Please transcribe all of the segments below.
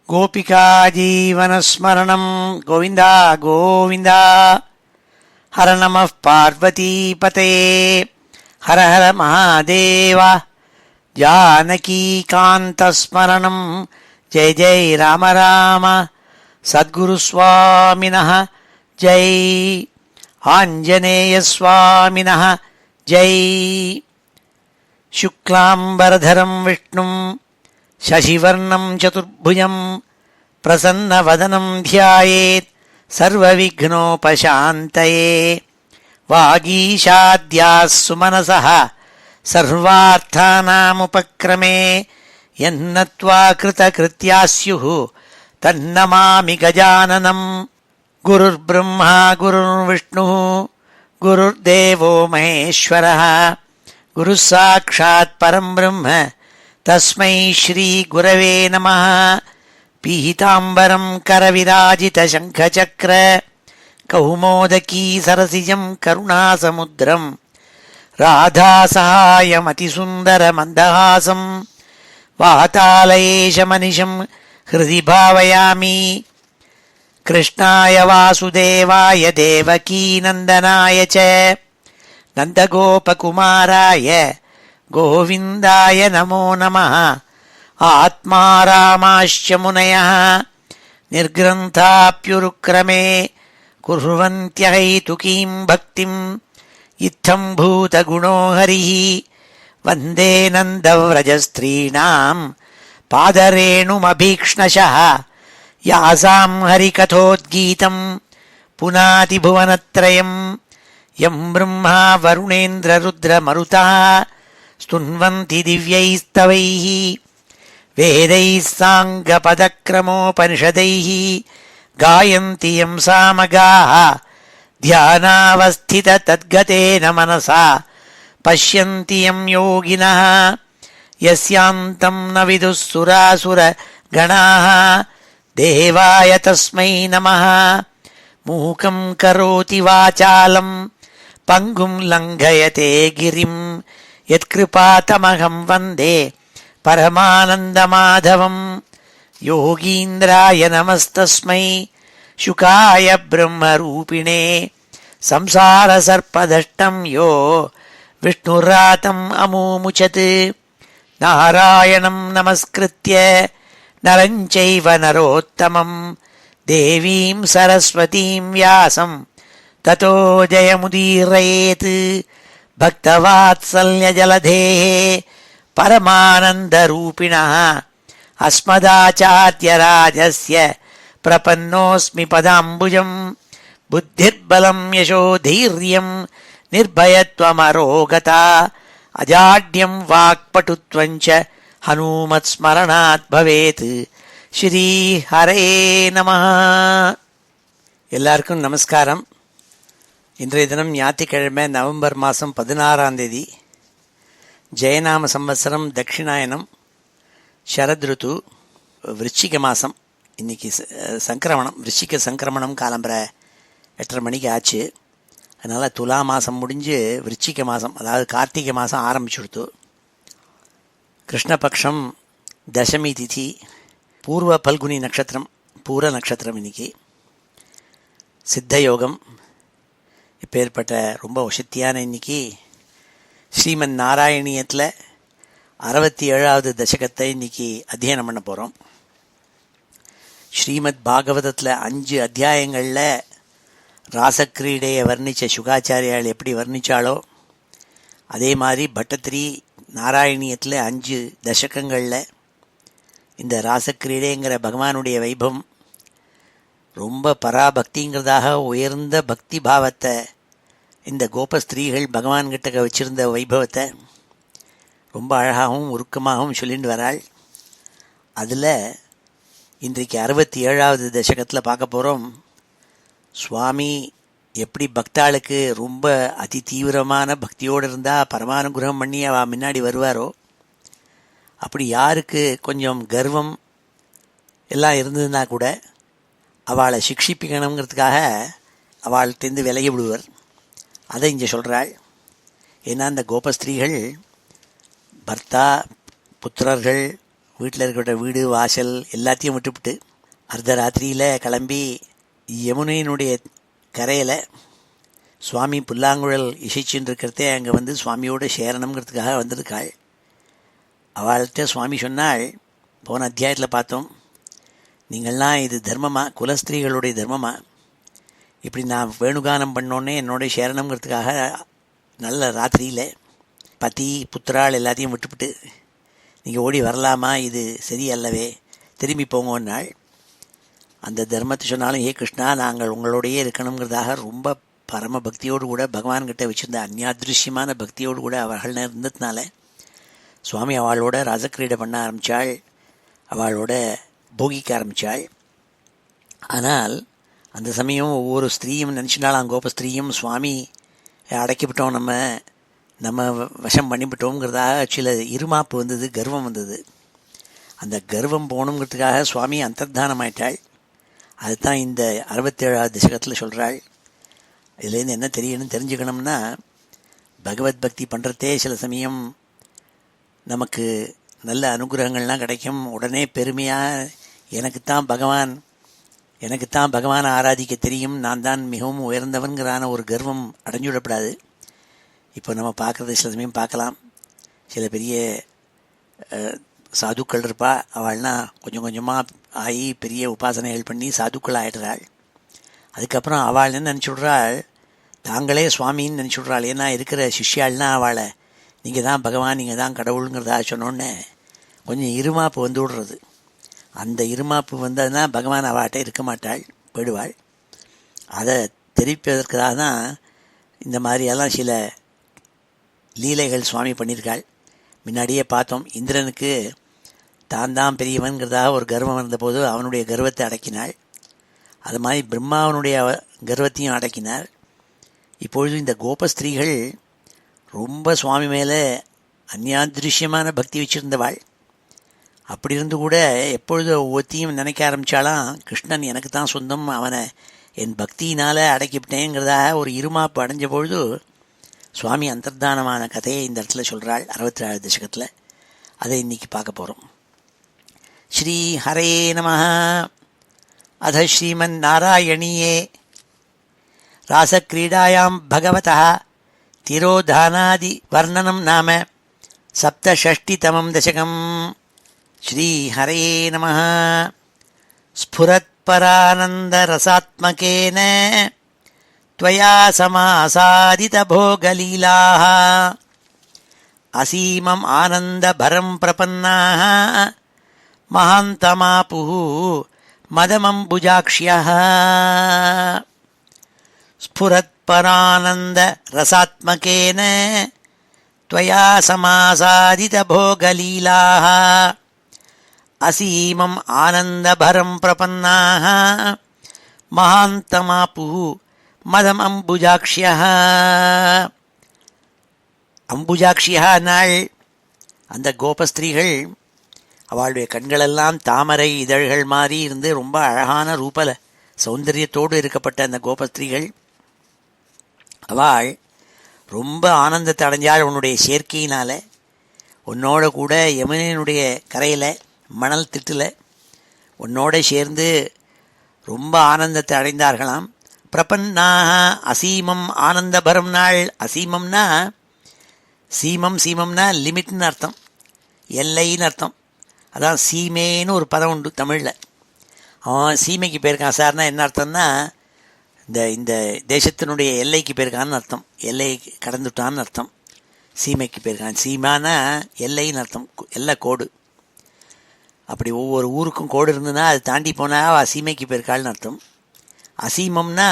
गोपिका जीवनस्मरणं गोविन्द गोविन्द। हर नमः पार्वतीपतये हर हर महादेव। जानकीकान्तस्मरणं जय जय राम राम। सद्गुरुस्वामिनः जय, आञ्जनेयस्वामिनः जय। शुक्लाम्बरधरं विष्णुं शशिवर्णं चतुर्भुजं प्रसन्नवदनं ध्यायेत् सर्वविघ्नोपशान्तये। वागीशाद्याः सुमनसः सर्वार्थानामुपक्रमे यन्नत्वा कृतकृत्यास्युः तन्नमामि गजाननं। गुरुर्ब्रह्मा गुरुर्विष्णुः गुरुर्देवो महेश्वरः गुरुः साक्षात् परं ब्रह्म तस्मै श्री गुरवे नमः। पीताम्बरं करविराजितशङ्खचक्र कौमोदकी सरसिजं करुणासमुद्रं राधासहायमतिसुन्दरमन्दहासं वातालयेशमनिशं हृदि भावयामि। कृष्णाय वासुदेवाय देवकीनन्दनाय च नन्दगोपकुमाराय गोविन्दाय नमो नमः। आत्मा रामाश्च मुनयः निर्ग्रन्थाप्युरुक्रमे कुर्वन्त्यहैतुकीं भक्तिं इत्थं भूतगुणो हरिः। वन्दे नन्दव्रजस्त्रीणां पादरेणुमभीक्ष्णशः यासां हरिकथोद्गीतं पुनाति भुवनत्रयं। यं ब्रह्मा वरुणेन्द्ररुद्रमरुतः स्तुन्वन्ति दिव्यैस्तवैः वेदैः साङ्गपदक्रमोपनिषदैः गायन्ति यं सामगाः। ध्यानावस्थिततद्गतेन मनसा पश्यन्ति यं योगिनः यस्यान्तं न विदुः सुरासुरगणाः। देवाय तस्मै नमः। मूकं करोति वाचालं पङ्गुं लङ्घयते गिरिं यत्कृपातमहं वन्दे परमानन्दमाधवं। योगीन्द्राय नमस्तस्मै शुकाय ब्रह्मरूपिणे संसारसर्पदष्टं यो विष्णुरातम् अमूमुचत्। नारायणं नमस्कृत्य नरं चैव नरोत्तमं देवीं सरस्वतीं व्यासं ततो जयमुदीरयेत्। भक्तवात्सल्यजलधेः परमानन्दरूपिणः अस्मदाचार्यराजस्य प्रपन्नोऽस्मि पदाम्बुजं। बुद्धिर्बलं यशोधैर्यं निर्भयत्वमरोगता अजाड्यं वाक्पटुत्वं च हनुमत्स्मरणात् भवेत्। ஸ்ரீ ஹரே நமஹ. எல்லாருக்கும் நமஸ்காரம். இன்றைய தினம் ஞாயிற்றுக்கிழமை நவம்பர் மாதம் 16ஆம் தேதி, ஜெயநாம சம்வத்சரம் தட்சிணாயனம், சரத்ருத்து, விருச்சிக மாதம். இன்றைக்கி சங்கிரமணம், விருச்சிக சங்கிரமணம் காலம்பரை 8:30 மணிக்கு ஆச்சு. அதனால் துலா மாதம் முடிஞ்சு விருச்சிக மாதம், அதாவது கார்த்திகை மாதம் ஆரம்பிச்சுடுத்து. கிருஷ்ணபக்ஷம் தசமி திதி, பூர்வ பல்குனி நட்சத்திரம், பூர நட்சத்திரம். இன்னைக்கு சித்தயோகம். இப்பேற்பட்ட ரொம்ப வசத்தியான இன்னைக்கு ஸ்ரீமன் நாராயணியத்தில் 67வது தசகத்தை இன்னைக்கு அத்தியனம் பண்ண போகிறோம். ஸ்ரீமத் பாகவதத்தில் 5 அத்தியாயங்களில் ராசக்கிரீடையை வர்ணித்த சுகாச்சாரியால் எப்படி வர்ணித்தாலோ அதே மாதிரி பட்டத்திரி நாராயணியத்தில் 5 தசகங்களில் இந்த ராசக்கிரீடைங்கிற பகவானுடைய வைபவம் ரொம்ப பராபக்திங்கிறதாக உயர்ந்த பக்தி பாவத்தை, இந்த கோபஸ்திரீகள் பகவான்கிட்ட வச்சிருந்த வைபவத்தை ரொம்ப அழகாகவும் உருக்கமாகவும் சொல்லிட்டு வராள். அதில் இன்றைக்கு 67வது தசகத்தில் பார்க்க போகிறோம். சுவாமி எப்படி பக்தாளுக்கு ரொம்ப அதி தீவிரமான பக்தியோடு இருந்தால் பரமானுகிரகம் பண்ணி அவள் முன்னாடி வருவாரோ, அப்படி யாருக்கு கொஞ்சம் கர்வம் எல்லாம் இருந்ததுன்னா கூட அவளை சிக்ஷிப்பிக்கணுங்கிறதுக்காக அவள்கிட்டேருந்து விலகி விடுவர். அதை இங்கே சொல்கிறாள். ஏன்னா அந்த கோபஸ்திரீகள் பர்த்தா, புத்திரர்கள், வீட்டில் இருக்கிற வீடு வாசல் எல்லாத்தையும் விட்டுவிட்டு அர்த்தராத்திரியில் கிளம்பி யமுனையினுடைய கரையில் சுவாமி புல்லாங்குழல் இசைச்சுன்னு இருக்கிறதே அங்கே வந்து சுவாமியோட சேரணுங்கிறதுக்காக வந்திருக்காள். அவள்கிட்ட சுவாமி சொன்னாள், போன அத்தியாயத்தில் பார்த்தோம், நீங்கள்லாம் இது தர்மமா, குலஸ்திரீகளுடைய தர்மமா, இப்படி நான் வேணுகானம் பண்ணோன்னே என்னோட சேரணுங்கிறதுக்காக நல்ல ராத்திரியில் பதி புத்திராள் எல்லாத்தையும் விட்டுவிட்டு நீங்கள் ஓடி வரலாமா, இது சரியல்லவே, திரும்பி போங்கன்னாள். அந்த தர்மத்தை சொன்னாலும், ஏ கிருஷ்ணா, நாங்கள் உங்களோடையே இருக்கணுங்கிறதாக ரொம்ப பரம பக்தியோடு கூட பகவான்கிட்ட வச்சுருந்த அந்யாதிருஷ்யமான பக்தியோடு கூட அவர்கள் இருந்ததுனால சுவாமி அவளோட ராசக்கிரீடை பண்ண ஆரம்பித்தாள், அவளோட போகிக்க ஆரம்பித்தாள். ஆனால் அந்த சமயம் ஒவ்வொரு ஸ்திரீயும் நினச்சினாலும், கோப ஸ்திரீயும் சுவாமி அடக்கிவிட்டோம், நம்ம வசம் பண்ணிவிட்டோங்கிறதாக சில இருமாப்பு வந்தது, கர்வம் வந்தது. அந்த கர்வம் போகணுங்கிறதுக்காக சுவாமி அந்தர்தானம் ஆயிட்டாள். அதுதான் இந்த 67வது தசகத்தில் சொல்கிறாள். இதுலேருந்து என்ன தெரியணும்னு தெரிஞ்சுக்கணும்னா, பகவத் பக்தி பண்ணுறதே சில சமயம் நமக்கு நல்ல அனுகிரகங்கள்லாம் கிடைக்கும். உடனே பெருமையாக எனக்குத்தான் பகவானை ஆராதிக்க தெரியும், நான் தான் மிகவும் உயர்ந்தவன்கிறான ஒரு கர்வம் அடைஞ்சுவிடப்படாது. இப்போ நம்ம பார்க்குறது சில சமயம் பார்க்கலாம், சில பெரிய சாதுக்கள் இருப்பா, அவள்னா கொஞ்சம் கொஞ்சமாக ஆகி பெரிய உபாசனைகள் பண்ணி சாதுக்கள் ஆகிடுறாள். அதுக்கப்புறம் அவள் என்ன நினச்சிவிட்றாள், தாங்களே சுவாமின்னு நினச்சிவிட்றாள். ஏன்னா இருக்கிற சிஷ்யாள்னா அவளை நீங்கள் தான் பகவான், நீங்கள் தான் கடவுளுங்கிறதா சொன்னோன்னே கொஞ்சம் இருமாப்பு வந்து விடுறது. அந்த இருமாப்பு வந்ததுன்னா பகவான் அவள்கிட்ட இருக்க மாட்டாள், போயிடுவாள். அதை தெரிவிப்பதற்காக தான் இந்த மாதிரியெல்லாம் சில லீலைகள் சுவாமி பண்ணியிருக்காள். முன்னாடியே பார்த்தோம், இந்திரனுக்கு தான் பெரியவன்கிறதாக ஒரு கர்வம் இருந்தபோது அவனுடைய கர்வத்தை அடக்கினாள். அது மாதிரி பிரம்மாவனுடைய கர்வத்தையும் அடக்கினார். இப்பொழுது இந்த கோபஸ்திரீகள் ரொம்ப சுவாமி மேலே அந்யாதிருஷ்யமான பக்தி வச்சுருந்தவாள். அப்படி இருந்து கூட எப்பொழுது ஒவ்வொருத்தையும் நினைக்க ஆரம்பித்தாலாம், கிருஷ்ணன் எனக்கு தான் சொந்தம், அவனை என் பக்தியினால் அடக்கிவிட்டேங்கிறதாக ஒரு இருமாப்பு அடைஞ்ச பொழுது சுவாமி அந்தர்தானமான கதையை இந்த இடத்துல சொல்கிறாள் 67 தசகத்தில். அதை இன்னைக்கு பார்க்க போகிறோம். ஸ்ரீ ஹரே நமஹ. அத ஸ்ரீமன் நாராயணீயே ராசக்ரீடாயாம் பகவதः திரோதானாதி வர்ணனம் நாம சப்தஷஷ்டிதமம் தசகம். ஸ்ரீ ஹரே நமஹ. ஸ்புரத்பரானந்தரசாத்மகேன त्वया समासादितभोगलीलाः असीमम् आनन्दभरं प्रपन्नाः महान्तमापुः मदमम्बुजाक्ष्यः. स्फुरत्परानन्दरसात्मकेन त्वया समासादितभोगलीलाः असीमम् आनन्दभरं प्रपन्नाः महान्तमापुः மதம் அம்புஜாக்ஷியா. அம்புஜாக்ஷியா நாள் அந்த கோபஸ்திரீகள், அவளுடைய கண்களெல்லாம் தாமரை இதழ்கள் மாதிரி இருந்து ரொம்ப அழகான ரூபல சௌந்தரியத்தோடு இருக்கப்பட்ட அந்த கோபஸ்திரீகள், அவள் ரொம்ப ஆனந்தத்தை அடைஞ்சாள் உன்னுடைய சேர்க்கையினால. உன்னோட கூட யமுனையினுடைய கரையில் மணல் திட்டில் உன்னோட சேர்ந்து ரொம்ப ஆனந்தத்தை அடைந்தார்களாம். பிரபன்னாக அசீமம் ஆனந்தபரம் நாள். அசீமம்னா சீமம்னா லிமிட்னு அர்த்தம், எல்லைன்னு அர்த்தம். அதான் சீமேன்னு ஒரு பதம் உண்டு தமிழில். அவன் சீமைக்கு போயிருக்கான் சார்னா என்ன அர்த்தம்னா, இந்த தேசத்தினுடைய எல்லைக்கு போயிருக்கான்னு அர்த்தம், எல்லை கடந்துட்டான்னு அர்த்தம். சீமைக்கு போயிருக்கான், சீமானா எல்லைன்னு அர்த்தம், எல்லை கோடு. அப்படி ஒவ்வொரு ஊருக்கும் கோடு இருந்ததுன்னா அது தாண்டி போனால் அவள் சீமைக்கு போயிருக்காள்னு அர்த்தம். அசீமம்னா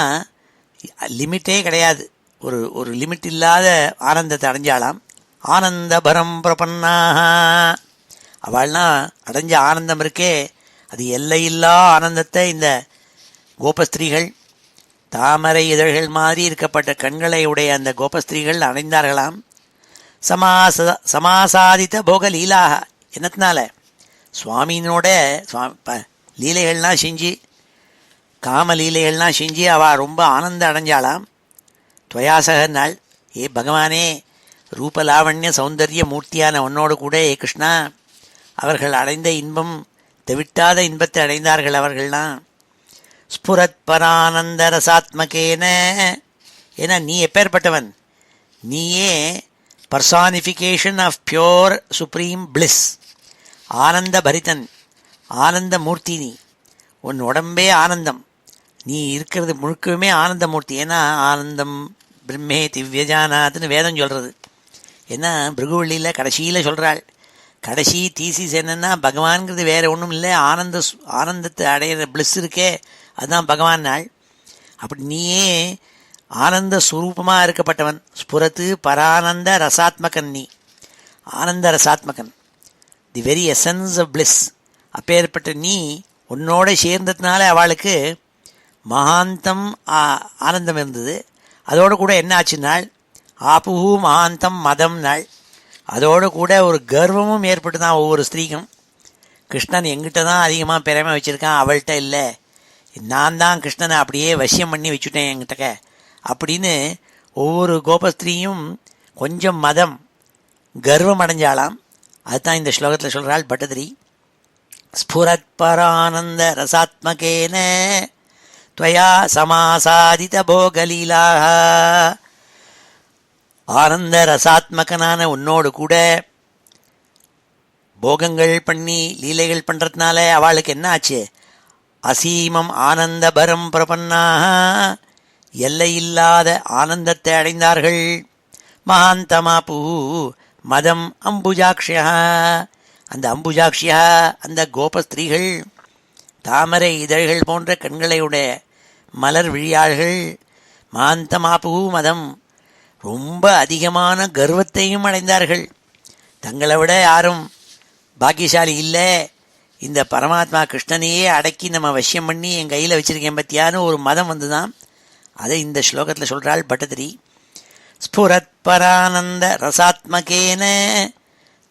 லிமிட்டே கிடையாது, ஒரு லிமிட் இல்லாத ஆனந்தத்தை அடைஞ்சாலாம். ஆனந்தபரம் பிரபன்னாக, அவள்னா அடைஞ்ச ஆனந்தம் இருக்கே அது எல்லையில்லா ஆனந்தத்தை இந்த கோபஸ்திரீகள், தாமரை இதழ்கள் மாதிரி இருக்கப்பட்ட கண்களை உடைய அந்த கோபஸ்திரீகள் அடைந்தார்களாம். சமாசாதித்த போக லீலாக, என்னத்தினால சுவாமியினோட லீலைகள்லாம் செஞ்சு, காமலீலைகள்லாம் செஞ்சு அவள் ரொம்ப ஆனந்தம் அடைஞ்சாளாம். துவயாசக நாள், ஏ பகவானே, ரூபலாவண்ய சௌந்தர்ய மூர்த்தியான உன்னோடு கூட ஏ கிருஷ்ணா அவர்கள் அடைந்த இன்பம் தெவிட்டாத இன்பத்தை அடைந்தார்கள். அவர்கள்லாம் ஸ்புரத் பரானந்த ரசாத்மகேன. ஏன்னா நீ எப்பேற்பட்டவன், நீயே personification of pure supreme bliss, ஆனந்த பரிதன், ஆனந்த மூர்த்தி. நீ உன் உடம்பே ஆனந்தம், நீ இருக்கிறது முழுக்கவுமே ஆனந்த மூர்த்தி. ஏன்னா ஆனந்தம் பிரம்மே திவ்யஜானாத்னு வேதம் சொல்கிறது. ஏன்னா பிருகுவள்ளியில் கடைசியில் சொல்கிறாள், கடைசி தீசிஸ் என்னென்னா பகவான்கிறது வேறு ஒன்றும் இல்லை, ஆனந்தத்தை அடையிற பிளிஸ் இருக்கே அதுதான் பகவான் நாள். அப்படி நீயே ஆனந்த ஸ்வரூபமாக இருக்கப்பட்டவன். ஸ்புரத்து பரானந்த ரசாத்மகன், நீ ஆனந்த ரசாத்மகன், the very essence of bliss. அப்பேற்பட்ட நீ உன்னோட சேர்ந்ததுனால அவளுக்கு மகாந்தம் ஆனந்தம் இருந்தது. அதோடு கூட என்ன ஆச்சுன்னாள், ஆப்புஹூ மகாந்தம் மதம் நாள். அதோடு கூட ஒரு கர்வமும் ஏற்பட்டு தான் ஒவ்வொரு ஸ்திரீக்கும். கிருஷ்ணன் எங்கிட்ட தான் அதிகமாக பெருமை வச்சுருக்கான், அவள்கிட்ட இல்லை, நான் தான் கிருஷ்ணனை அப்படியே வசியம் பண்ணி வச்சுட்டேன் என்கிட்ட அப்படின்னு ஒவ்வொரு கோபஸ்திரீயும் கொஞ்சம் மதம் கர்வம் அடைஞ்சாலாம். அதுதான் இந்த ஸ்லோகத்தில் சொல்கிறாள் பட்டதிரி. ஸ்புரத் பரானந்த ரசாத்மகேன த்வயா சமாசாதித போகலீலாக. ஆனந்த ரசாத்மகனான உன்னோடு கூட போகங்கள் பண்ணி லீலைகள் பண்ணுறதுனால அவளுக்கு என்ன ஆச்சு, அசீமம் ஆனந்த பரம் பிரபன்னாக, எல்லையில்லாத ஆனந்தத்தை அடைந்தார்கள். மகாந்தமாபு மதம் அம்புஜாக்ஷியா. அந்த அம்புஜாக்ஷியா, அந்த கோபஸ்திரீகள் தாமரை இதழ்கள் போன்ற கண்களையுடைய மலர் விழியாள்கள். மகாந்தமாபு மதம், ரொம்ப அதிகமான கர்வத்தையும் அடைந்தார்கள். தங்களை விட யாரும் பாக்கியசாலி இல்லை, இந்த பரமாத்மா கிருஷ்ணனையே அடக்கி நம்ம வசியம் பண்ணி என் கையில் வச்சுருக்கேன் பத்தியான்னு ஒரு மதம் வந்து தான். அதை இந்த ஸ்லோகத்தில் சொல்கிறாள் பட்டதிரி. ஸ்புரத் பரானந்த ரசாத்மகேன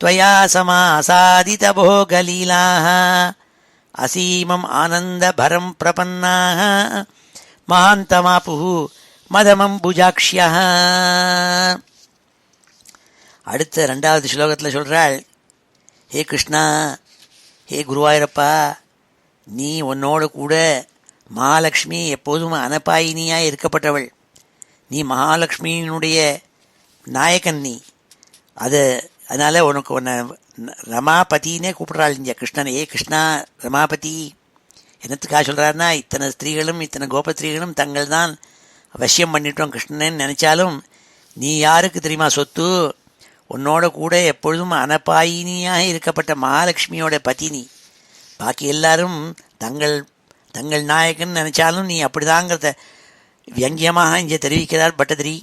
த்வயா சமாசாதித போகலீலாக அசீமம் ஆனந்த பரம் பிரபன்னாக மகாந்தமாபுஹு மதமம்புஜாக்ஷ்யா. அடுத்த 2வது ஸ்லோகத்தில் சொல்கிறாள், ஹே கிருஷ்ணா, ஹே குருவாயூரப்பா, நீ உன்னோடு கூட மகாலட்சுமி எப்போதும் அனபாயினியாய் இருக்கப்பட்டவள். நீ மகாலட்சுமியினுடைய நாயகன் நீ. அதனால் உனக்கு உன்னை ரமாபதினே கூப்பிட்றாள் இங்கே கிருஷ்ணன். ஏ கிருஷ்ணா ரமாபதி. என்னத்துக்காக சொல்கிறாருன்னா, இத்தனை ஸ்திரீகளும் இத்தனை கோபஸ்திரீகளும் தங்கள் தான் வசியம் பண்ணிட்டோம் கிருஷ்ணன்னு நினச்சாலும், நீ யாருக்கு தெரியுமா சொத்து, உன்னோட கூட எப்பொழுதும் அனபாயினியாக இருக்கப்பட்ட மகாலட்சுமியோட பத்தினி. பாக்கி எல்லாரும் தங்கள் நாயகன் நினச்சாலும் நீ அப்படிதாங்கிறத வியங்கியமாக இங்கே தெரிவிக்கிறார் பட்டதிரி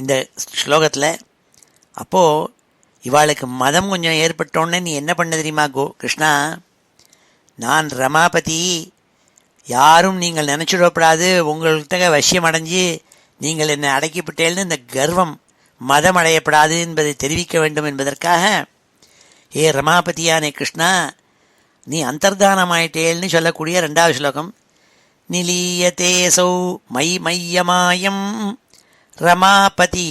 இந்த ஸ்லோகத்தில். அப்போது இவாளுக்கு மதம் கொஞ்சம் ஏற்பட்டோன்னே நீ என்ன பண்ண தெரியுமா கிருஷ்ணா, நான் ரமாபதி, யாரும் நீங்கள் நினச்சிடப்படாது உங்கள்கிட்ட வசியம் அடைஞ்சு நீங்கள் என்னை அடக்கிவிட்டேன்னு இந்த கர்வம் மதம் அடையப்படாது என்பதை தெரிவிக்க வேண்டும் என்பதற்காக, ஏ ரமாபதியானே கிருஷ்ணா, நீ அந்தர்தானமாயிட்டேல்னு சொல்லக்கூடிய 2வது ஸ்லோகம். நிலீயதேசௌ மையமாயம் ரமாபதி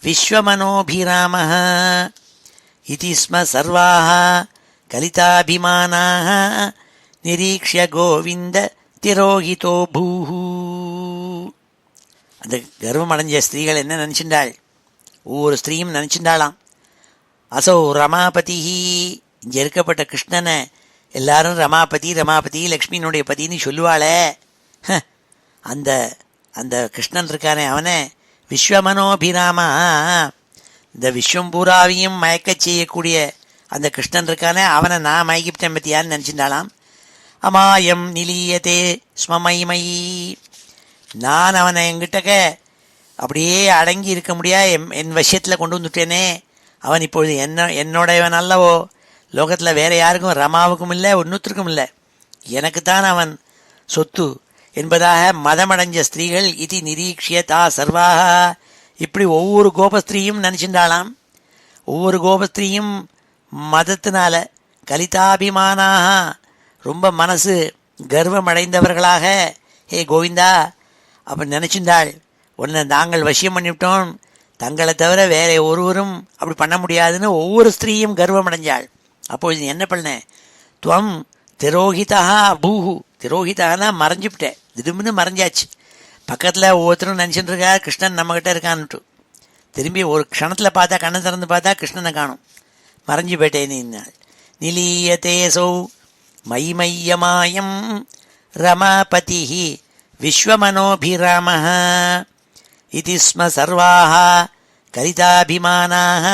விஸ்வமனோபிராமः இதி ஸ்ம சர்வாः கலிதாபிமானாः நிரீக்ஷ்ய கோவிந்த திரோஹிதோ பூஹு. அந்த கர்வம் அடைஞ்ச ஸ்திரீகள் என்ன நினச்சிண்டாள், ஒவ்வொரு ஸ்திரீயும் நினச்சிண்டாளாம், அசௌ ரமாபதி, இங்கே இருக்கப்பட்ட கிருஷ்ணனை எல்லாரும் ரமாபதி ரமாபதி லக்ஷ்மியினுடைய பதின்னு சொல்லுவாளே, அந்த அந்த கிருஷ்ணன் இருக்கானே அவனை விஸ்வமனோபிராமா, இந்த விஸ்வம் பூராவையும் மயக்கச் செய்யக்கூடிய அந்த கிருஷ்ணன் இருக்கானே அவனை நான் மயக்கிவிட்டேன் பற்றியான்னு நினச்சிருந்தாலாம். அமாயம் நிலீயத்தே ஸ்மமயமயி, நான் அவனை என்கிட்டக்க அப்படியே அடங்கி இருக்க முடியாது, என் வசியத்தில் கொண்டு வந்துட்டேனே, அவன் இப்பொழுது என்னோடையவன் அல்லவோ, லோகத்தில் வேறு யாருக்கும் ரமாவுக்கும் இல்லை ஒன்றுத்திற்கும் இல்லை, எனக்குத்தான் அவன் சொத்து என்பதாக மதமடைஞ்ச ஸ்திரீகள் இது நிரீக்ஷியதா சர்வாக. இப்படி ஒவ்வொரு கோபஸ்திரீயும் நினச்சிண்டாளாம். ஒவ்வொரு கோபஸ்திரீயும் மதத்தினால கலிதாபிமானாக, ரொம்ப மனசு கர்வம் அடைந்தவர்களாக, ஹே கோவிந்தா அப்படி நினச்சிண்டாள், உன்னை நாங்கள் வசியம் பண்ணிவிட்டோம், தங்களை தவிர வேற ஒருவரும் அப்படி பண்ண முடியாதுன்னு ஒவ்வொரு ஸ்திரீயும் கர்வம் அடைஞ்சாள். அப்போது நீ என்ன பண்ண? துவம் திரோஹிதா பூஹு. திரோஹிதானா மறைஞ்சுவிட்டேன், திடும்னு மறைஞ்சாச்சு. பக்கத்தில் ஒவ்வொருத்தரும் நினச்சிட்டு இருக்கா கிருஷ்ணன் நம்மகிட்ட இருக்கான்னுட்டு. திரும்பி ஒரு க்ஷணத்தில் பார்த்தா, கண்ணை திறந்து பார்த்தா கிருஷ்ணனை காணும், மறைஞ்சு போயிட்டேன். இந்நாள் நிலீயதேசௌ மைமய்யமாயம் ரமாபதி விஸ்வமனோபிராம இதி ஸ்ம சர்வாः கரிதாபிமானாः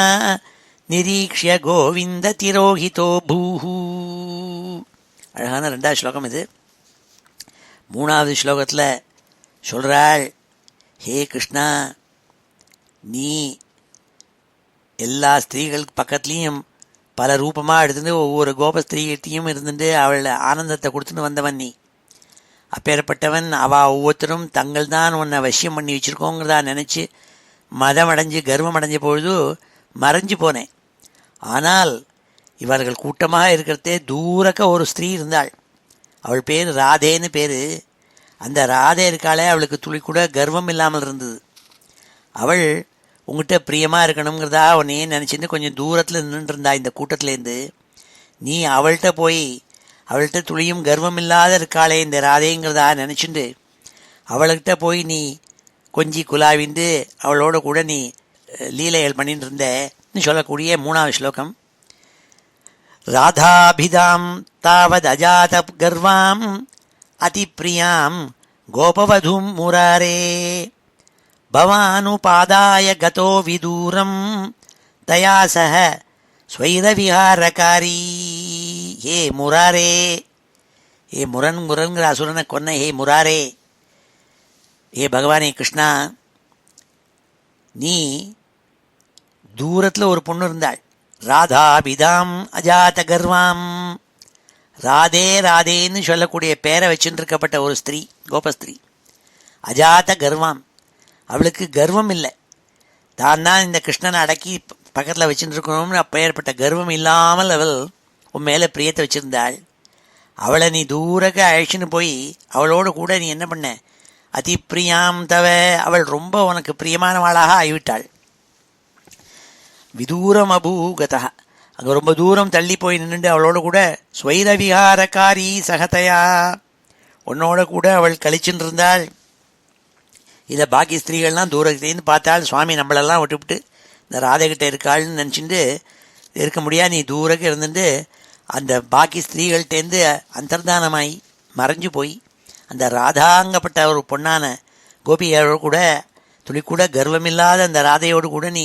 நிரீக்ஷ்ய கோவிந்த திரோஹிதோ பூஹு. அழகான 2வது ஸ்லோகம் இது. 3வது ஸ்லோகத்தில் சொல்கிறாள், ஹே கிருஷ்ணா, நீ எல்லா ஸ்திரீகள் பக்கத்துலேயும் பல ரூபமாக எடுத்துட்டு ஒவ்வொரு கோபஸ்திரீகிட்டையும் இருந்துட்டு அவளை ஆனந்தத்தை கொடுத்துட்டு வந்தவன் நீ. அப்பேற்பட்டவன். அவள் ஒவ்வொருத்தரும் தங்கள் தான் உன்னை வசியம் பண்ணி வச்சுருக்கோங்கிறதா நினச்சி மதம் அடைஞ்சு கர்வம் அடைஞ்ச பொழுது மறைஞ்சு போனேன். ஆனால் இவர்கள் கூட்டமாக இருக்கிறதே தூரக்க ஒரு ஸ்திரீ இருந்தாள். அவள் பேர் ராதேன்னு பேர். அந்த ராதே இருக்காளே, அவளுக்கு துளி கூட கர்வம் இல்லாமல் இருந்தது. அவள் உங்கள்கிட்ட பிரியமாக இருக்கணுங்கிறதா உன்னையே நினச்சிருந்து கொஞ்சம் தூரத்தில் நின்றுருந்தா இந்த கூட்டத்துலேருந்து. நீ அவள்கிட்ட போய் அவள்கிட்ட துளியும் கர்வம் இல்லாத இருக்காளே இந்த ராதேங்கிறதா நினச்சிண்டு அவள்கிட்ட போய் நீ கொஞ்சி குலாவிந்து அவளோட கூட நீ லீலைகள் பண்ணிட்டு இருந்தன்னு சொல்லக்கூடிய 3வது ஸ்லோகம். ராதாபிதாம் தாவத் அஜாத கர்வாம் அதிப்ரியாம் கோபவதும் முராரே பவானுபாதாய கதோ விதூரம் தயா சஹ ஸ்வைரவிஹாரகாரி. ஹே முராரே, ஹே முரன்கிற அசுரனை கொன்ன ஹே முராரே, ஹே பகவானே கிருஷ்ணா, நீ தூரத்தில் ஒரு பொண்ணு இருந்தாள், ராதாபிதாம் அஜாத கர்வாம். ராதே ராதேன்னு சொல்லக்கூடிய பேரை வச்சுருக்கப்பட்ட ஒரு ஸ்திரீ, கோபஸ்திரீ. அஜாத கர்வாம், அவளுக்கு கர்வம் இல்லை. தான் தான் இந்த கிருஷ்ணனை அடக்கி பக்கத்தில் வச்சுருக்கணும்னு அப்பேற்பட்ட கர்வம் இல்லாமல் அவள் உன் மேலே பிரியத்தை வச்சுருந்தாள். அவளை நீ தூரக்க அழைச்சின்னு போய் அவளோடு கூட நீ என்ன பண்ண? அதி பிரியாம் தவ, அவள் ரொம்ப உனக்கு பிரியமானவாளாக ஆகிவிட்டாள். விதூரம் அபூகதா, அங்கே ரொம்ப தூரம் தள்ளி போய் நின்றுட்டு அவளோட கூட ஸ்வைரவிஹாரகாரி சகதையா, உன்னோட கூட அவள் கழிச்சுன்னு இருந்தாள். இதை பாக்கி ஸ்திரீகள்லாம் தூரத்துலேருந்து பார்த்தாள். சுவாமி நம்மளெல்லாம் விட்டுவிட்டு இந்த ராதைகிட்ட இருக்காள்னு நினச்சிட்டு இருக்க முடியாது. நீ தூரக்கு இருந்துட்டு அந்த பாக்கி ஸ்திரீகள்கிட்டேருந்து அந்தர்தானமாய் மறைஞ்சு போய் அந்த ராதாங்கப்பட்ட ஒரு பொண்ணான கோபியோடு கூட துளி கூட கர்வமில்லாத அந்த ராதையோடு கூட நீ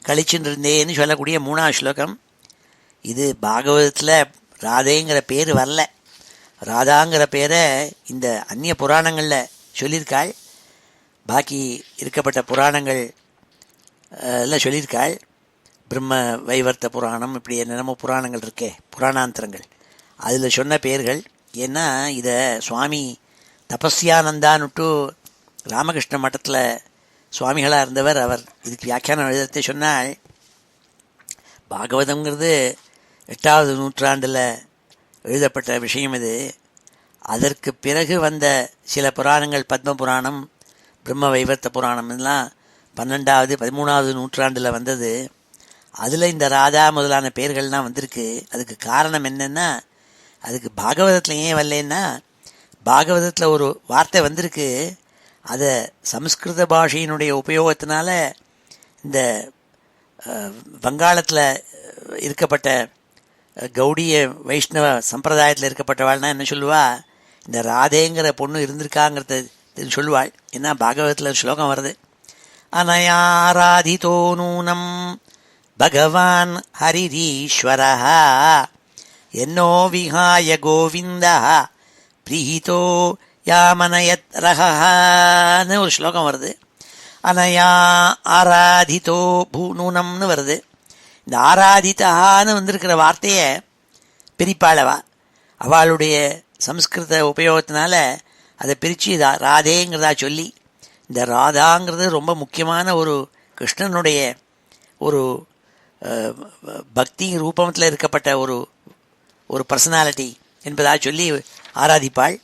கழிச்சுட்டு இருந்தேன்னு சொல்லக்கூடிய 3வது ஸ்லோகம் இது. பாகவதத்தில் ராதேங்கிற பேர் வரல. ராதாங்கிற பேரை இந்த அந்நிய புராணங்களில் சொல்லியிருக்காள். பாக்கி இருக்கப்பட்ட புராணங்கள் எல்லாம் சொல்லியிருக்காள். பிரம்ம வைவர்த்த புராணம், இப்படி என்னென்னமோ புராணங்கள் இருக்கே, புராணாந்தரங்கள், அதில் சொன்ன பேர்கள். ஏன்னா இதை சுவாமி தபஸ்யானந்தான்னுட்டு ராமகிருஷ்ண மட்டத்தில் சுவாமிகளாக இருந்தவர். அவர் இதுக்கு வியாக்கியானம் எழுதத்தை சொன்னால், பாகவதங்கிறது 8வது நூற்றாண்டில் எழுதப்பட்ட விஷயம் இது. அதற்கு பிறகு வந்த சில புராணங்கள், பத்ம புராணம், பிரம்ம வைவர்த்த புராணம் எல்லாம் 12வது 13வது நூற்றாண்டில் வந்தது. அதில் இந்த ராதா முதலான பெயர்கள்லாம் வந்திருக்கு. அதுக்கு காரணம் என்னென்னா, அதுக்கு பாகவதத்தில் ஏன் வரலன்னா, பாகவதத்தில் ஒரு வார்த்தை வந்திருக்கு, அதை சம்ஸ்கிருத பாஷையினுடைய உபயோகத்தினால இந்த வங்காளத்தில் இருக்கப்பட்ட கௌடிய வைஷ்ணவ சம்பிரதாயத்தில் இருக்கப்பட்டவாள்னா என்ன சொல்லுவா, இந்த ராதேங்கிற பொண்ணு இருந்திருக்காங்கிறத சொல்லுவாள். ஏன்னா பாகவதத்தில் ஸ்லோகம் வருது, அனயாராதிதோ நூனம் பகவான் ஹரிரீஸ்வரः என்னோ விஹாய கோவிந்தः பிரீதோ யாமனயத் ரஹன்னு ஒரு ஸ்லோகம் வருது. அனயா ஆராதிதோ பூநூனம்னு வருது. இந்த ஆராதித்தான்னு வந்திருக்கிற வார்த்தையை பிரிப்பாளவா, அவளுடைய சம்ஸ்கிருத உபயோகத்தினால அதை பிரித்து ராதேங்கிறதா சொல்லி, இந்த ராதாங்கிறது ரொம்ப முக்கியமான ஒரு கிருஷ்ணனுடைய ஒரு பக்தி ரூபத்தில் இருக்கப்பட்ட ஒரு பர்சனாலிட்டி என்பதாக சொல்லி ஆராதிப்பாள்.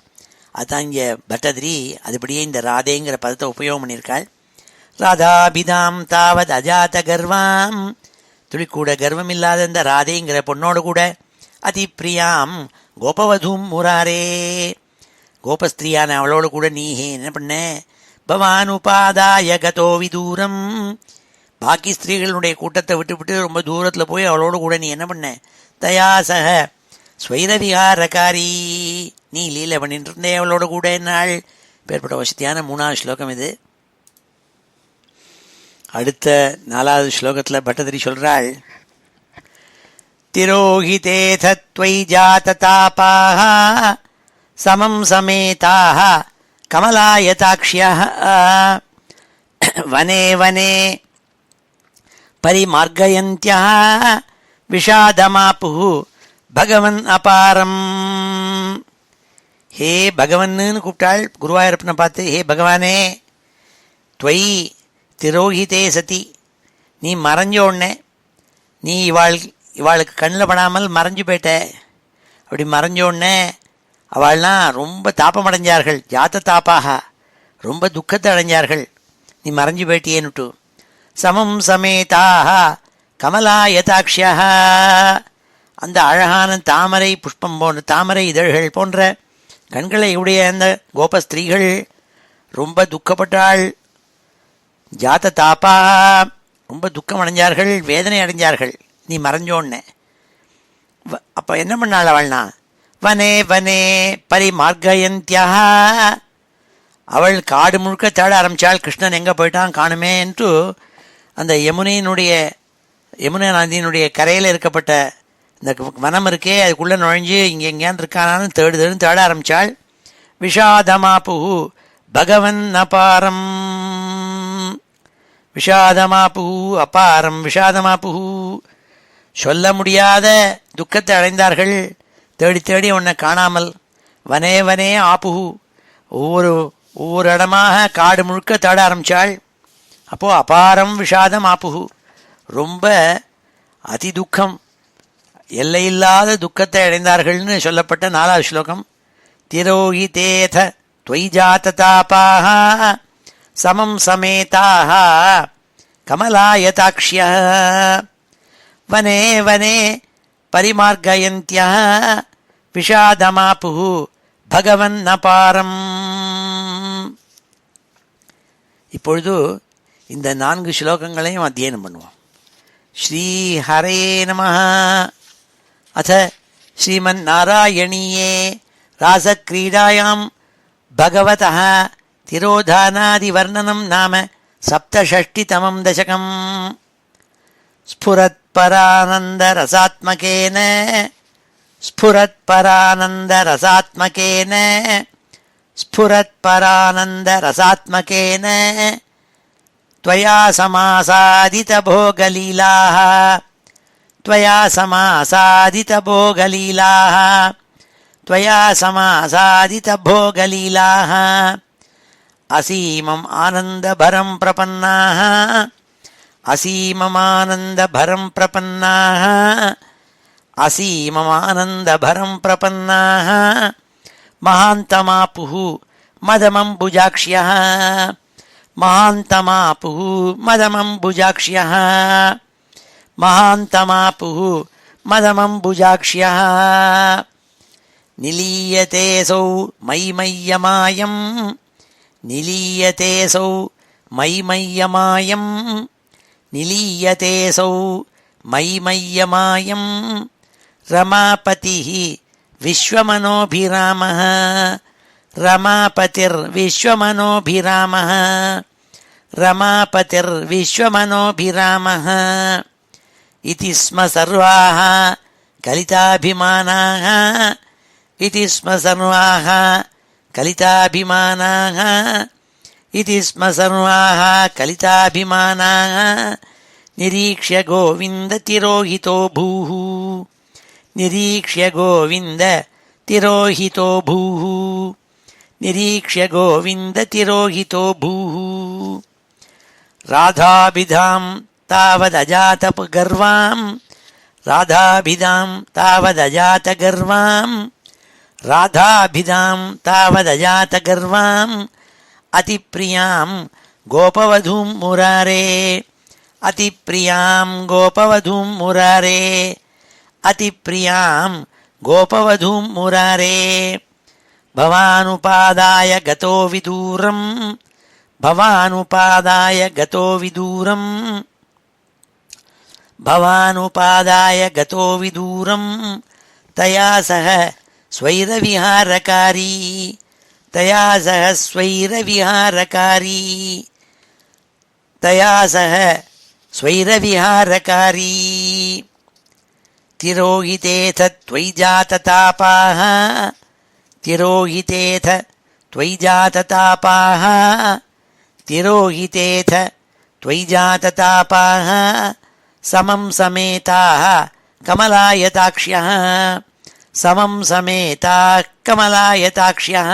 அதுதான் இங்கே பட்டதிரி அதுபடியே இந்த ராதேங்கிற பதத்தை உபயோகம் பண்ணியிருக்காள். ராதாபிதாம் தாவத் அஜாத கர்வாம், துளி கூட கர்வம் இல்லாத இந்த ராதேங்கிற பொண்ணோடு கூட அதிப்பிரியாம் கோபவதூம் முராரே. கோபஸ்திரியான அவளோடு கூட நீ என்ன பண்ண? பவான் உபாதாய கதோ விதூரம். பாக்கி ஸ்திரீகளுடைய கூட்டத்தை விட்டு ரொம்ப தூரத்தில் போய் அவளோடு கூட நீ என்ன பண்ண? தயாசக ஸ்வைரவிகாரகாரி, நீ லீலை பண்ணிட்டு இருந்தே அவளோட கூட என்னாள். பேர்பட்ட வசதியான 3வது ஸ்லோகம் இது. அடுத்த 4வது ஸ்லோகத்தில் பட்டதிரி சொல்றாள், திரோஹிதே தத்வை ஜாததாபாஹ சமம் சமேதாஹ கமலாயதாக்ஷ்யஹ வனே வனே பரிமார்கயந்த்யஹ விஷாதமாபுஹ பகவன் அபாரம். ஹே பகவன்னு கூப்பிட்டாள் குருவாயூரப்பனை பார்த்து. ஹே பகவானே, துவை திரோஹிதே சதி, நீ மறைஞ்ச உடனே, நீ இவாளுக்கு கண்ணில் படாமல் மறைஞ்சு போயிட்ட. அப்படி மறைஞ்ச உடனே அவள்லாம் ரொம்ப தாபமடைஞ்சார்கள். ஜாத்த தாப்பாக, ரொம்ப துக்கத்தை அடைஞ்சார்கள், நீ மறைஞ்சு போயிட்டியேன்னுட்டு. சமம் சமேதாக கமலாயதாக்ஷ்யா, அந்த அழகான தாமரை புஷ்பம் போன்ற தாமரை இதழ்கள் போன்ற கண்களை உடைய அந்த கோபஸ்திரீகள் ரொம்ப துக்கப்பட்டாள். ஜாத்த தாப்பா, ரொம்ப துக்கம் அடைஞ்சார்கள், வேதனை அடைஞ்சார்கள் நீ மறைஞ்சோன்னு. அப்போ என்ன பண்ணாள் அவள்னா? வனே வனே பரிமார்கயந்தியா, அவள் காடு முழுக்க தேட ஆரம்பித்தாள். கிருஷ்ணன் எங்கே போயிட்டான் காணுமேன்ட்டு அந்த யமுனை நதியினுடைய கரையில் இருக்கப்பட்ட இந்த வனம் இருக்கே, அதுக்குள்ளே நுழைஞ்சு இங்கே எங்கேயான் இருக்கானான்னு தேடுன்னு தேட ஆரம்பித்தாள். விஷாதமாபு பகவன் அபாரம், விஷாதமாபு அபாரம் விஷாதமாபு, சொல்ல முடியாத துக்கத்தை அடைந்தார்கள். தேடி தேடி உன்னை காணாமல். வனே வனே ஆப்புஹு, ஒவ்வொரு இடமாக காடு முழுக்க தேட ஆரம்பித்தாள். அப்போது அபாரம் விஷாதம் ஆப்புஹு, ரொம்ப அதி துக்கம், எல்லையில்லாத துக்கத்தை அடைந்தார்கள்னு சொல்லப்பட்ட 4வது ஸ்லோகம். திரோஹிதேத துவைஜாததாபாஹ சமம் சமேதாஹ கமலாயதாக்ஷ்யஹ வனே வனே பரிமார்கயந்த்யஹ விஷாதமாபுஹு பகவன் அபாரம். இப்பொழுது இந்த 4 ஸ்லோகங்களையும் அத்தியனம் பண்ணுவோம். ஸ்ரீ ஹரே நமஹ. அத ஸ்ரீமன்னாராயணீயே ராசக்ரீடாயாம் பகவதः திரோதானாதிவர்ணனம் நாம சப்தஷஷ்டிதமம் தசகம். ஸ்ஃபுரத்பரானந்தரசாத்மகேன ஸ்ஃபுரத்பரானந்தரசாத்மகேன ஸ்ஃபுரத்பரானந்தரசாத்மகேன त्वया समासादितभोगलीलाः त्वया समासादितभोगलीलाः त्वया समासादितभोगलीलाः असीमम् आनन्दभरं प्रपन्नाः असीममानन्दभरं प्रपन्नाः असीममानन्दभरं प्रपन्नाः महान्तमापुः मदमम्बुजाक्ष्यः महान्तमापुः मदमम्बुजाक्ष्यः महान्तमापुः मदमम्बुजाक्ष्यः निलीयतेऽसौ मयिमय्यमायं निलीयतेऽसौ मयिमय्यमायं निलीयतेऽसौ मयिमय्यमायं रमापतिः विश्वमनोभिरामः रमापतिर्विश्वमनोभिरामः रमापतिर्विश्वमनोभिरामः इति स्म सर्वाः कलिताभिमानाः इति स्म सर्वाः कलिताभिमानाः इति स्म सर्वाः कलिताभिमानाः निरीक्ष्य गोविन्द तिरोहितो भूः निरीक्ष्य गोविन्द तिरोहितो भूः निरीक्ष्य गोविन्द तिरोहितो भूः राधाभिधां तावदजातगर्वां राधाभिधां तावदजातगर्वां राधाभिधां तावदजातगर्वां अतिप्रियां गोपवधूं मुरारे अतिप्रियां गोपवधूं मुरारे அதிப்பிரியாம் கோபவதூம் முராரே பவானுபாதாய கதோ விதூரம் பவானுபாதாய கதோ விதூரம் பவானுபாதாய கதோ விதூரம் தயா சக ஸ்வைரவிஹாரகாரி தயா சக ஸ்வைரவிஹாரகாரி தயா சக ஸ்வைரவிஹாரகாரி திரோஹிதேத த்வயி ஜாததாபாः திரோஹிதேத த்வயி ஜாததாபாः திரோஹிதேத த்வயி ஜாததாபாः சமம் சமேதாः கமலாயதாக்ஷ்யः சமம் சமேதாः கமலாயதாக்ஷ்யः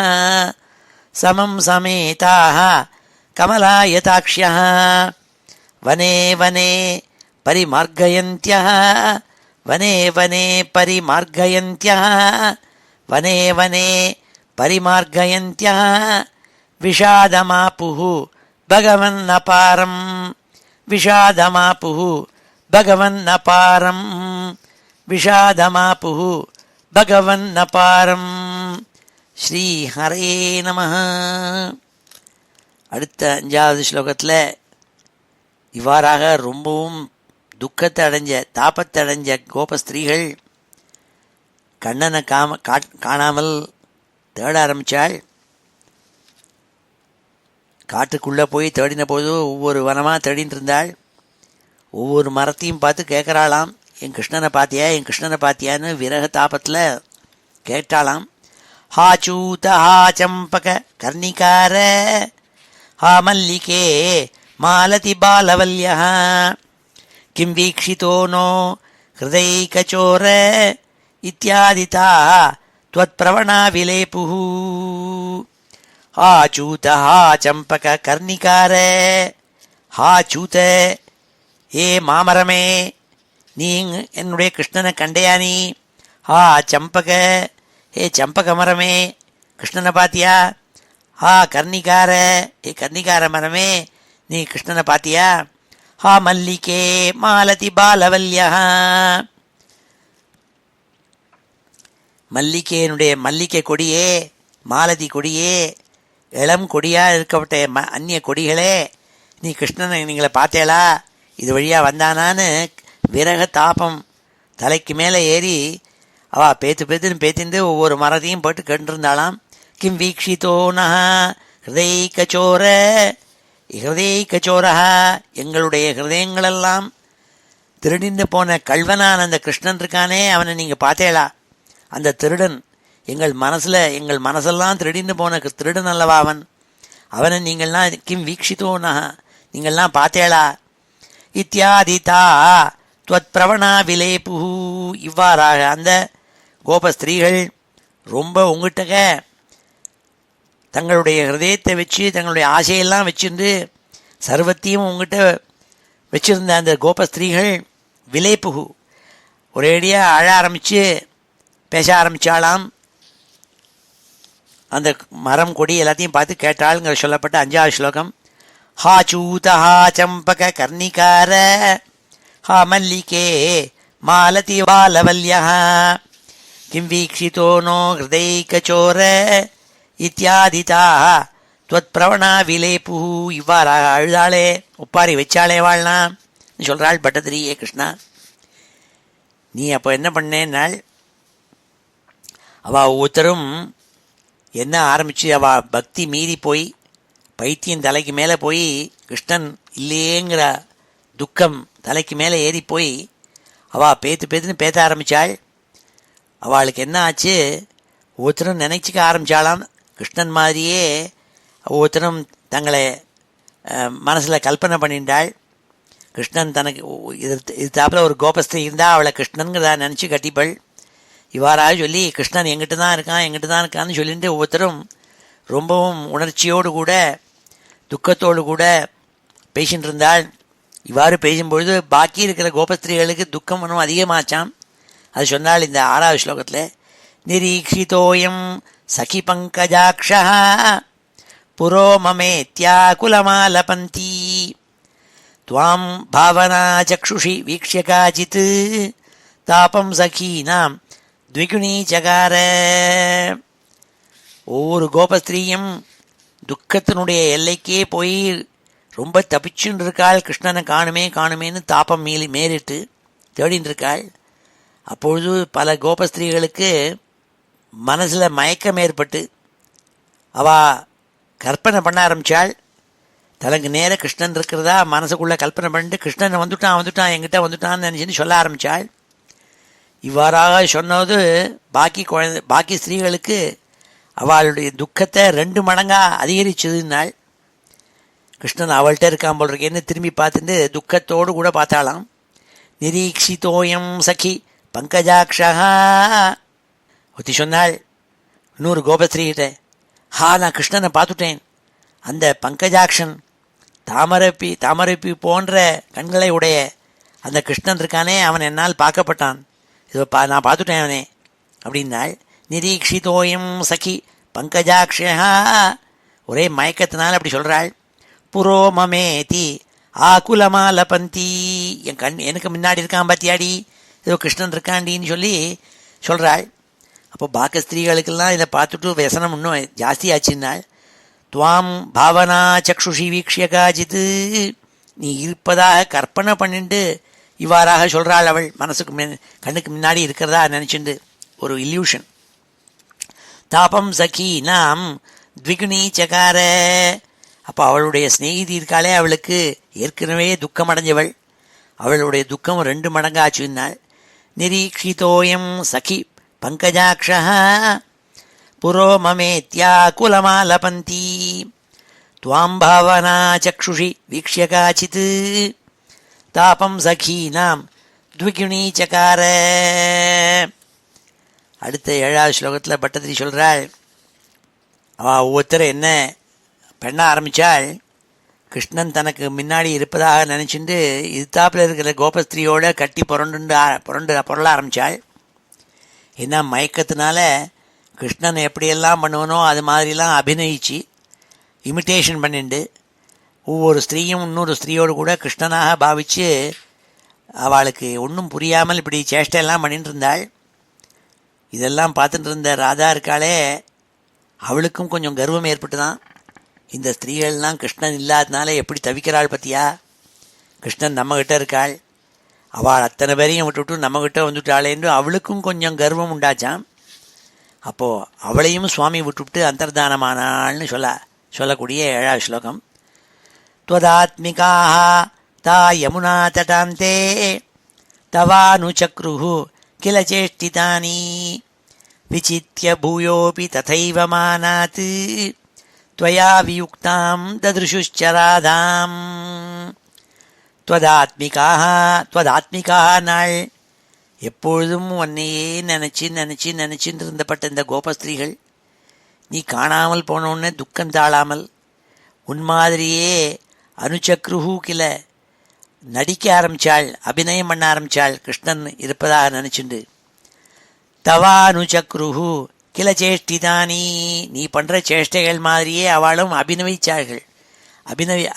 சமம் சமேதாः கமலாயதாக்ஷ்யः வனே வனே பரிமார்கயந்த்யः வனே வனே பரிமார்கயந்த்யः வனே வனே பரிமார்கயந்த்யः விஷாதமாப்புः பகவன்னபாரம் விஷாதமாப்புः பகவன்னபாரம் விஷாதமாப்புः பகவன்னபாரம். ஸ்ரீ ஹரே நமः. அடுத்த 5வது ஸ்லோகத்தில் இவ்வாறாக ரொம்பவும் துக்கத்தை அடைஞ்ச தாபத்தை அடைஞ்ச கோபஸ்திரீகள் கண்ணனை காணாமல் தேட ஆரம்பித்தாள். காட்டுக்குள்ளே போய் தேடின போது ஒவ்வொரு வனமாக தேடின்னு இருந்தாள். ஒவ்வொரு மரத்தையும் பார்த்து கேட்குறாளாம், என் கிருஷ்ணனை பார்த்தியா, என் கிருஷ்ணனை பார்த்தியான்னு விரக தாபத்தில் கேட்டாளாம். ஹா சூத ஹா சம்பக கர்ணிகார ஹா மல்லிகே மாலதி பாலவல்யா கிம் வீக்ஷிதோ நோ ஹிருதைகச்சோர இத்யாதிதா த்வத்பிரவணா விலேபுः. ஹா சூத ஹா சம்பக கர்ணிகார ஹா சூத, ஏ மாமரமே, நீ என்னுடைய கிருஷ்ணனை கண்டையா நீ? ஹா சம்பக, ஏ சம்பக மரமே, கிருஷ்ணனை பார்த்தியா? ஹா கர்ணிகார, ஏ கர்ணிகார மரமே, நீ கிருஷ்ணனை பார்த்தியா? ஹா மல்லிகே மாலதி பாலவல்யா, மல்லிகையினுடைய மல்லிகை கொடியே, மாலதி கொடியே, இளம் கொடியாக இருக்கப்பட்ட அந்நிய கொடிகளே, நீ கிருஷ்ணனை நீங்களை பார்த்தேளா? இது வழியாக வந்தானான்னு விரக தாபம் தலைக்கு மேலே ஏறி அவள் பேத்துன்னு பேத்திந்து ஒவ்வொரு மரத்தையும் போட்டு கேட்டுருந்தாளாம். கிம் வீக்ஷிதோ நஹ ஹிருதைகச்சோர, ஹிருதைகச்சோரா, எங்களுடைய ஹிருதயங்களெல்லாம் திருடிந்து போன கல்வனான் அந்த கிருஷ்ணன் இருக்கானே, அவனை நீங்கள் பார்த்தேளா? அந்த திருடன் எங்கள் மனசெல்லாம் திருடிந்து போன திருடன் அல்லவா அவன், அவனை நீங்கள்லாம் கிம் வீக்ஷிதோ நஹ, நீங்கள்லாம் பார்த்தேளா? இத்தியாதிதா துவத் பிரவணா விலேபுஹு, இவ்வாறாக அந்த கோபஸ்திரீகள் ரொம்ப உங்ககிட்ட தங்களுடைய ஹிருதயத்தை வச்சு தங்களுடைய ஆசையெல்லாம் வச்சிருந்து சர்வத்தையும் உங்ககிட்ட வச்சிருந்த அந்த கோபஸ்திரீகள் விலேபுஹு ஒரேடியாக அழ ஆரம்பித்து பேச ஆரம்பித்தாளாம். அந்த மரம் கொடி எல்லாத்தையும் பார்த்து கேட்டாளுங்கிற சொல்லப்பட்ட 5வது ஸ்லோகம். ஹா சூத ஹா சம்பக கர்ணிகார ஹா மல்லிகே மாலதி பாலவல்யா கிம் வீக்ஷிதோ நோ ஹிருதைகச்சோர இத்தியாதிதா துவத் பிரவணா விலேபுஹு, இவ்வாறாக அழுதாளே, ஒப்பாரி வச்சாளே வாழ்னா சொல்கிறாள் பட்டதிரி. ஏ கிருஷ்ணா, நீ அப்போ என்ன பண்ணேன்னாள்? அவள் ஒவ்வொருத்தரும் என்ன ஆரம்பித்து அவள் பக்தி மீறி போய் பைத்தியம் தலைக்கு மேலே போய் கிருஷ்ணன் இல்லையேங்கிற துக்கம் தலைக்கு மேலே ஏறி போய் அவள் பேத்துன்னு பேத்த ஆரம்பித்தாள். அவளுக்கு என்ன ஆச்சு? ஒவ்வொருத்தரும் நினைச்சிக்க ஆரம்பித்தாளாம். கிருஷ்ணன் மாதிரியே ஒவ்வொருத்தரும் தங்களை மனசில் கல்பனை பண்ணிட்டாள். கிருஷ்ணன் தனக்கு இது தாப்பில் ஒரு கோபஸ்திரி இருந்தால் அவளை கிருஷ்ணனுங்கிறத நினச்சி கட்டிப்பள். இவ்வாறாக சொல்லி கிருஷ்ணன் எங்கிட்ட தான் இருக்கான்னு சொல்லிட்டு ஒவ்வொருத்தரும் ரொம்பவும் உணர்ச்சியோடு கூட துக்கத்தோடு கூட பேசின்னு இருந்தாள். இவ்வாறு பேசும்பொழுது பாக்கி இருக்கிற கோபஸ்திரீகளுக்கு துக்கம் இன்னும் அதிகமாச்சாம். அது சொன்னால் இந்த 6வது ஸ்லோகத்தில். நிரீக்ஷிதோயம் சகி பங்கஜாக்ஷா புரோ மமேத்யாகுலமாலபந்தி துவாம் பாவனா சக்ஷுஷி வீக்ஷ்ய காச்சித் தாபம் சகீனாம் த்விகுணீச்சகார. ஒவ்வொரு கோபஸ்திரீயும் துக்கத்தினுடைய எல்லைக்கே போய் ரொம்ப தப்பிச்சுன்னு இருக்காள். கிருஷ்ணனை காணுமே காணுமேன்னு தாபம் மேறிட்டு தேடின்னு இருக்காள். அப்பொழுது பல கோபஸ்திரீகளுக்கு மனசில் மயக்கம் ஏற்பட்டு அவ கற்பனை பண்ண ஆரம்பித்தாள். தனக்கு நேர கிருஷ்ணன் இருக்கிறதா மனசுக்குள்ளே கல்பனை பண்ணிட்டு கிருஷ்ணன் வந்துட்டான் என்கிட்ட வந்துட்டான்னு நினச்சின்னு சொல்ல ஆரம்பித்தாள். இவ்வாறாக சொன்னது பாக்கி ஸ்திரீகளுக்கு அவளுடைய துக்கத்தை 2 மடங்காக அதிகரிச்சதுன்னாள். கிருஷ்ணன் அவள்கிட்ட இருக்கான் போல் இருக்கேன்னு திரும்பி பார்த்துட்டு துக்கத்தோடு கூட பார்த்தாளாம். நிரீக்ஷிதோயம் சகி பங்கஜாக்ஷா. ஒத்தி சொன்னாள் இன்னொரு கோபஸ்ரீகிட்ட, நான் கிருஷ்ணனை பார்த்துட்டேன். அந்த பங்கஜாக்ஷன் தாமரைப்பி போன்ற கண்களை உடைய அந்த கிருஷ்ணன் இருக்கானே, அவன் என்னால் பார்க்கப்பட்டான். இதோ நான் பார்த்துட்டேன் அவனே அப்படின்னாள். நிரீக்ஷிதோயம் சகி பங்கஜாக்ஷா. ஒரே மயக்கத்தினால் அப்படி சொல்கிறாள். புரோமமேதி ஆகுலமாலபந்தி. எனக்கு முன்னாடி இருக்கான் பாத்தியாடி, ஏதோ கிருஷ்ணன் இருக்காண்டின்னு சொல்கிறாள். அப்போ பாக்க ஸ்திரீகளுக்கெல்லாம் இதை பார்த்துட்டு व्यसனம் இன்னும் ஜாஸ்தி ஆச்சுன்னாள். துவாம் பாவனா சக்ஷுஷி வீக்ஷிய காஜித்து. நீ இருப்பதாக கற்பனை பண்ணிட்டு இவ்வாறாக சொல்கிறாள். அவள் கண்ணுக்கு முன்னாடி இருக்கிறதா நினச்சிண்டு ஒரு இல்யூஷன். தாபம் சகி நாம் த்விகுணீச்சகார. அப்போ அவளுடைய ஸ்நேகிதி இருக்காளே, அவளுக்கு ஏற்கனவே துக்கம் அடைஞ்சவள், அவளுடைய துக்கம் 2 மடங்காச்சுன்னாள். நிரீக்ஷிதோயம் சகி பங்கஜாக்ஷா புரோமமேத்யாகுலமாலபந்தி துவாம் பாவனா சக்ஷுஷி வீக்ஷ்ய காச்சித் தாபம் சகீனாம் த்விகுணீச்சகார. அடுத்த 7வது ஸ்லோகத்தில் பட்டத்திரி சொல்கிறாள். அவள் ஒவ்வொருத்தர் என்ன பண்ண ஆரம்பித்தாள். கிருஷ்ணன் தனக்கு முன்னாடி இருப்பதாக நினச்சிட்டு இதுத்தாப்பில் இருக்கிற கோபஸ்திரியோட கட்டி புரள ஆரம்பித்தாள். ஏன்னா மயக்கத்தினால கிருஷ்ணன் எப்படியெல்லாம் பண்ணுவனோ அது மாதிரிலாம் அபிநயிச்சு இமிட்டேஷன் பண்ணிண்டு ஒவ்வொரு ஸ்திரீயும் இன்னொரு ஸ்திரீயோடு கூட கிருஷ்ணனாக பாவித்து அவளுக்கு ஒன்றும் புரியாமல் இப்படி சேஷ்டையெல்லாம் பண்ணிட்டு இருந்தாள். இதெல்லாம் பார்த்துட்டு இருந்த ராதா இருக்காளே, அவளுக்கும் கொஞ்சம் கர்வம் ஏற்பட்டு தான், இந்த ஸ்திரீகள்லாம் கிருஷ்ணன் இல்லாததுனால எப்படி தவிக்கிறாள் பற்றியா, கிருஷ்ணன் நம்மகிட்ட இருக்காள், அவள் அத்தனை பேரையும் விட்டுவிட்டு நம்மகிட்ட வந்துட்டாளேன்னு அவளுக்கும் கொஞ்சம் கர்வம் உண்டாச்சான். அப்போது அவளையும் சுவாமி விட்டுவிட்டு அந்தர்தானமானாள்னு சொல்லக்கூடிய 7வது ஸ்லோகம். त्वदात्मिकाः ता यमुना तटान्ते तवानुचक्रुः किल चेष्टितानि विचित्य भूयोऽपि तथैव मानात् त्वया वियुक्तां ददृशुश्चराधाम्. त्वदात्मिकाः நாள் எப்பொழுதும் உன்னையே நினச்சின்னு இருந்தப்பட்ட இந்த கோபஸ்திரீகள் நீ காணாமல் போனோன்னு துக்கம் தாழாமல் உன் மாதிரியே அனுச்சக்ருஹு கில நடிக்க ஆரம்பித்தாள், அபிநயம் பண்ண ஆரம்பித்தாள் கிருஷ்ணன் இருப்பதாக நினச்சிண்டு. தவா அனுச்சக்ருஹு கில சேஷ்டிதானி, நீ பண்ணுற சேஷ்டைகள் மாதிரியே அவளும்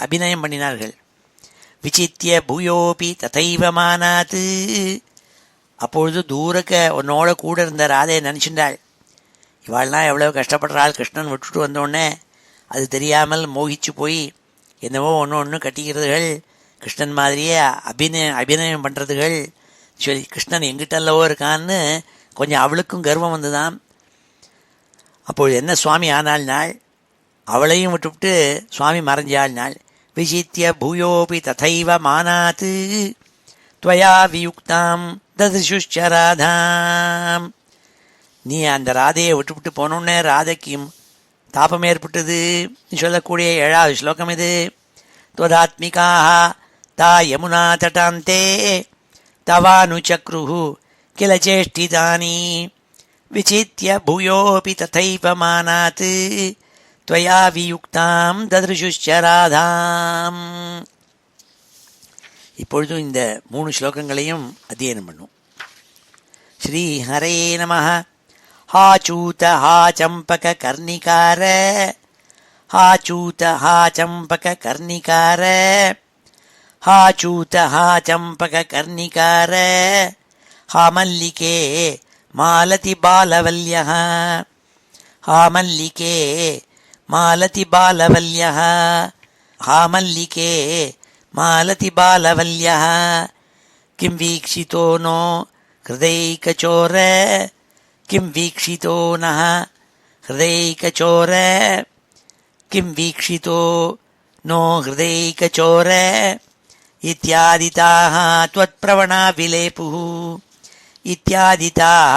அபிநயம் பண்ணினார்கள். விசித்திய பூயோபி ததைவ மானாத்து. அப்பொழுது தூரக்க உன்னோட கூட இருந்த ராதையை நினச்சிண்டாள். இவாள்லாம் எவ்வளோ கஷ்டப்படுறாள், கிருஷ்ணன் விட்டுட்டு வந்தோடனே அது தெரியாமல் மோகிச்சு போய் என்னவோ ஒன்று கட்டிக்கிறதுகள், கிருஷ்ணன் மாதிரியே அபிநயம் பண்ணுறதுகள் சொல்லி கிருஷ்ணன் எங்கிட்டல்லவோ இருக்கான்னு கொஞ்சம் அவளுக்கும் கர்வம் வந்துதான். அப்பொழுது என்ன சுவாமி ஆனாள் நாள், அவளையும் விட்டுவிட்டு சுவாமி மறைஞ்சாள் நாள். விசித்திய பூயோபி ததைவ மானாத்து துவயா வியுக்தாம் ததிருஷ்சராதாம். நீ அந்த ராதையை விட்டுவிட்டு போனோன்னே ராதைக்கும் தாபம் ஏற்பட்டது சொல்லக்கூடிய 7வது ஸ்லோகம் இது. त्वदात्मिकाः ता यमुना तटान्ते तवानुचक्रुः किल चेष्टितानि विचित्य भूयोऽपि तथैव मानात् त्वया वियुक्तां ददृशुश्चराधाम्. இப்பொழுது இந்த 3 ஸ்லோகங்களையும் அத்தியனம் பண்ணும். ஸ்ரீ ஹரே நமः. हा चूत हा चंपक कर्णिकार, हा चूत हा चंपक कर्णिकार, हा चूत हा चंपक कर्णिकार, हामल्लिके मालति बालवल्यः हामल्लिके मालति बालवल्यः हामल्लिके मालति बालवल्यः किं वीक्षितो नो हृदैकचोर किं वीक्षितो नः हृदैकचोर किं वीक्षितो नो हृदैकचोर इत्यादिताः त्वत्प्रवणा विलेपुः इत्यादिताः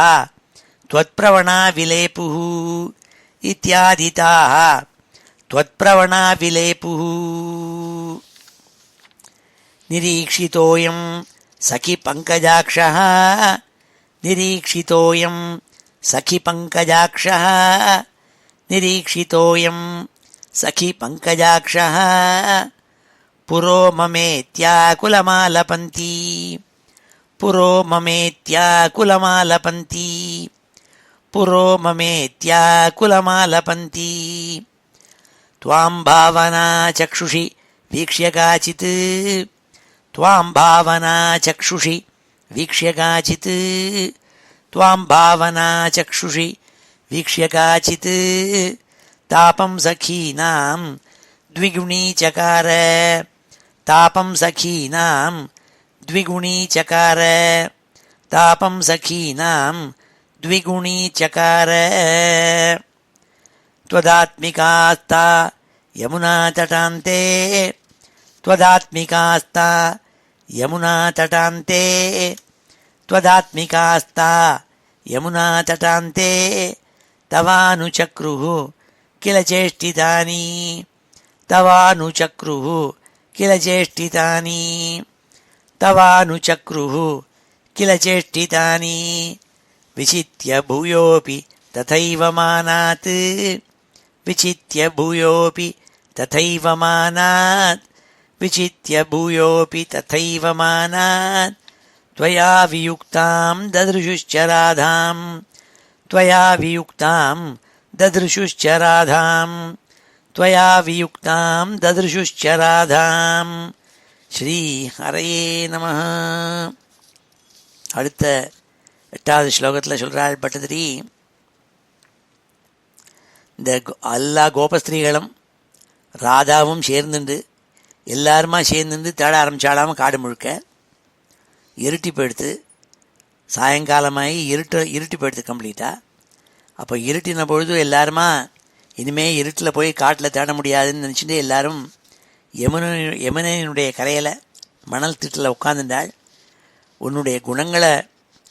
त्वत्प्रवणा विलेपुः इत्यादिताः त्वत्प्रवणा विलेपुः निरीक्षितोऽयं सखि पंकजाक्षः निरीक्षितोऽयं सखि पंकजाक्षः निरीक्षितोऽयं सखि पंकजाक्षः पुरो ममेत्याकुलमालपन्ति पुरो ममेत्याकुलमालपन्ति पुरो ममेत्याकुलमालपन्ति त्वां भावना चक्षुषि वीक्ष्य काचित् त्वां भावना चक्षुषि वीक्ष्य काचित् त्वां भावना चक्षुषि वीक्ष्य काचित् तापं सखीनां द्विगुणीचकार तापं सखीनां द्विगुणीचकार तापं सखीनां द्विगुणीचकार त्वदात्मिकास्ता यमुनातटान्ते त्वदात्मिकास्ता यमुनातटान्ते त्वदात्मिकास्ता यमुनातटान्ते तवानुचक्रुः किल चेष्टितानि तवानुचक्रुः किल चेष्टितानि तवानुचक्रुः किल चेष्टितानि विचित्य भूयोऽपि तथैव मानात् विचित्य भूयोऽपि तथैव मानात् विचित्य भूयोऽपि तथैव मानात् त्वया वियुक्तां ददृशुश्च राधां त्वया वियुक्तां ददृशुश्च राधां त्वया वियुक्तां ददृशुश्च राधां ஸ்ரீ ஹரயே நமः. அடுத்த 8வது ஸ்லோகத்தில் சொல்கிறாள் பட்டதிரி, இந்த எல்லா கோபஸ்திரீகளும் ராதாவும் சேர்ந்துண்டு எல்லாருமா சேர்ந்துண்டு தேட ஆரம்பிச்சாலாம காடு முழுக்க. இருட்டி போயிடுத்து, சாயங்காலமாகி இருட்டி போயிடுது கம்ப்ளீட்டாக. அப்போ இருட்டின பொழுது எல்லாருமா இனிமேல் இருட்டில் போய் காட்டில் தேட முடியாதுன்னு நினச்சிட்டு எல்லாரும் யமுனையினுடைய கரையில் மணல் திட்டில் உட்காந்துட்டாள். உன்னுடைய குணங்களை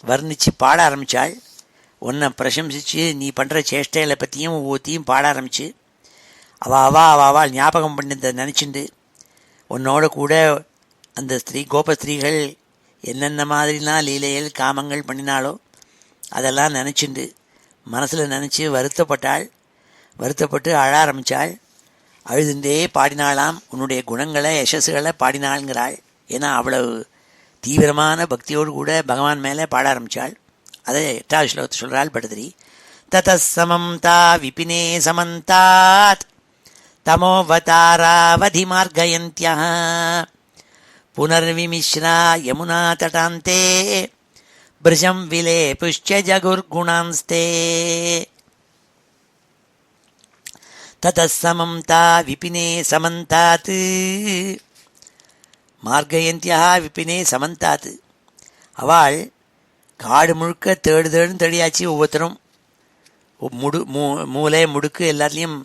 வர்ணித்து பாட ஆரம்பித்தாள். உன்னை பிரசம்சித்து நீ பண்ணுற சேஷ்டைகளை பற்றியும் ஒவ்வொருத்தையும் பாட ஆரம்பிச்சு அவள் ஞாபகம் பண்ணதை நினச்சிண்டு உன்னோட கூட அந்த கோபஸ்திரீகள் என்னென்ன மாதிரிலாம் லீலைகள் காமங்கள் பண்ணினாலோ அதெல்லாம் நினச்சிண்டு மனசில் நினச்சி வருத்தப்பட்டு அழ ஆரம்பித்தாள். அழுதுண்டே பாடினாளாம். உன்னுடைய குணங்களை யசஸ்களை பாடினாள்ங்கிறாள். ஏன்னா அவ்வளவு தீவிரமான பக்தியோடு கூட பகவான் மேலே பாட ஆரம்பித்தாள். அதை 8வது ஸ்லோகத்தை சொல்கிறாள் பட்டதிரி. ததசமம் தா விபினே சமந்தாத் தமோவதாராவதி மார்கயந்தியः புனர்விமிஸ்ரா யமுனா தடாந்தே பிருஜம் விலேபுஷ்ச ஜகுர்குணான்ஸ்தே. ததசமம் தா விபினே சமந்தாத் மார்கயந்தியா விபினே சமந்தாத். அவள் காடு முழுக்க தேடுன்னு தேடியாச்சு. ஒவ்வொருத்தரும் மூளை முடுக்கு எல்லாத்துலேயும்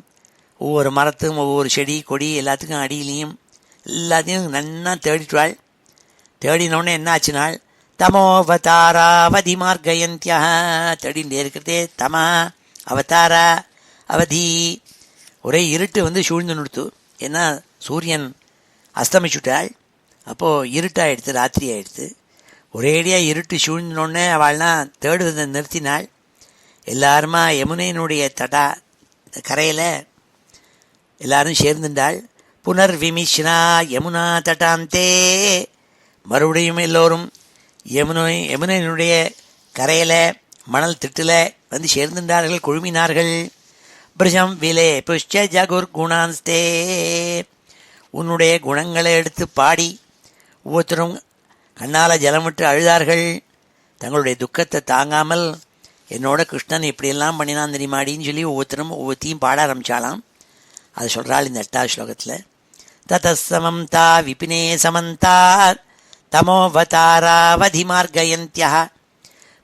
ஒவ்வொரு மரத்துக்கும் ஒவ்வொரு செடி கொடி எல்லாத்துக்கும் அடியிலையும் எல்லாத்தையும் நன்னா தேடிட்டுவாள். தேடினோடனே என்ன ஆச்சுனாள், தமோவதாராவதி மார்கயந்தியா. தேடிகிட்டே இருக்கிறதே தமா அவதாரா அவதி. ஒரே இருட்டு சூழ்ந்து நிறுத்து. ஏன்னா சூரியன் அஸ்தமிச்சுட்டாள். அப்போது இருட்டாயிடுத்து, ராத்திரி ஆயிடுத்து. ஒரேடியாக இருட்டு சூழ்ந்தோடனே அவள்லாம் தேடுவதை நிறுத்தினாள். எல்லாருமா யமுனையினுடைய கரையில் எல்லாரும் சேர்ந்துட்டாள். புனர்விமிஷ்ரா யமுனா தட்டாந்தே. மறுபடியும் எல்லோரும் யமுனையினுடைய கரையில் மணல் திட்டில் சேர்ந்துட்டார்கள், குழுமினார்கள். பிருஜம் விலே புஷ்ச ஜகுர் குணான்ஸ்தே. உன்னுடைய குணங்களை எடுத்து பாடி ஒவ்வொருத்தரும் கண்ணால் ஜலம் விட்டு அழுதார்கள். தங்களுடைய துக்கத்தை தாங்காமல் என்னோட கிருஷ்ணன் இப்படியெல்லாம் பண்ணினான் தெரியுமாடின்னு சொல்லி ஒவ்வொருத்தையும் பாட ஆரம்பித்தாலாம். அது சொல்கிறாள் இந்த 8வது ஸ்லோகத்தில். ததசமம் தா விபினே சமந்தாத் தமோவதாராவதி மார்கயந்தியः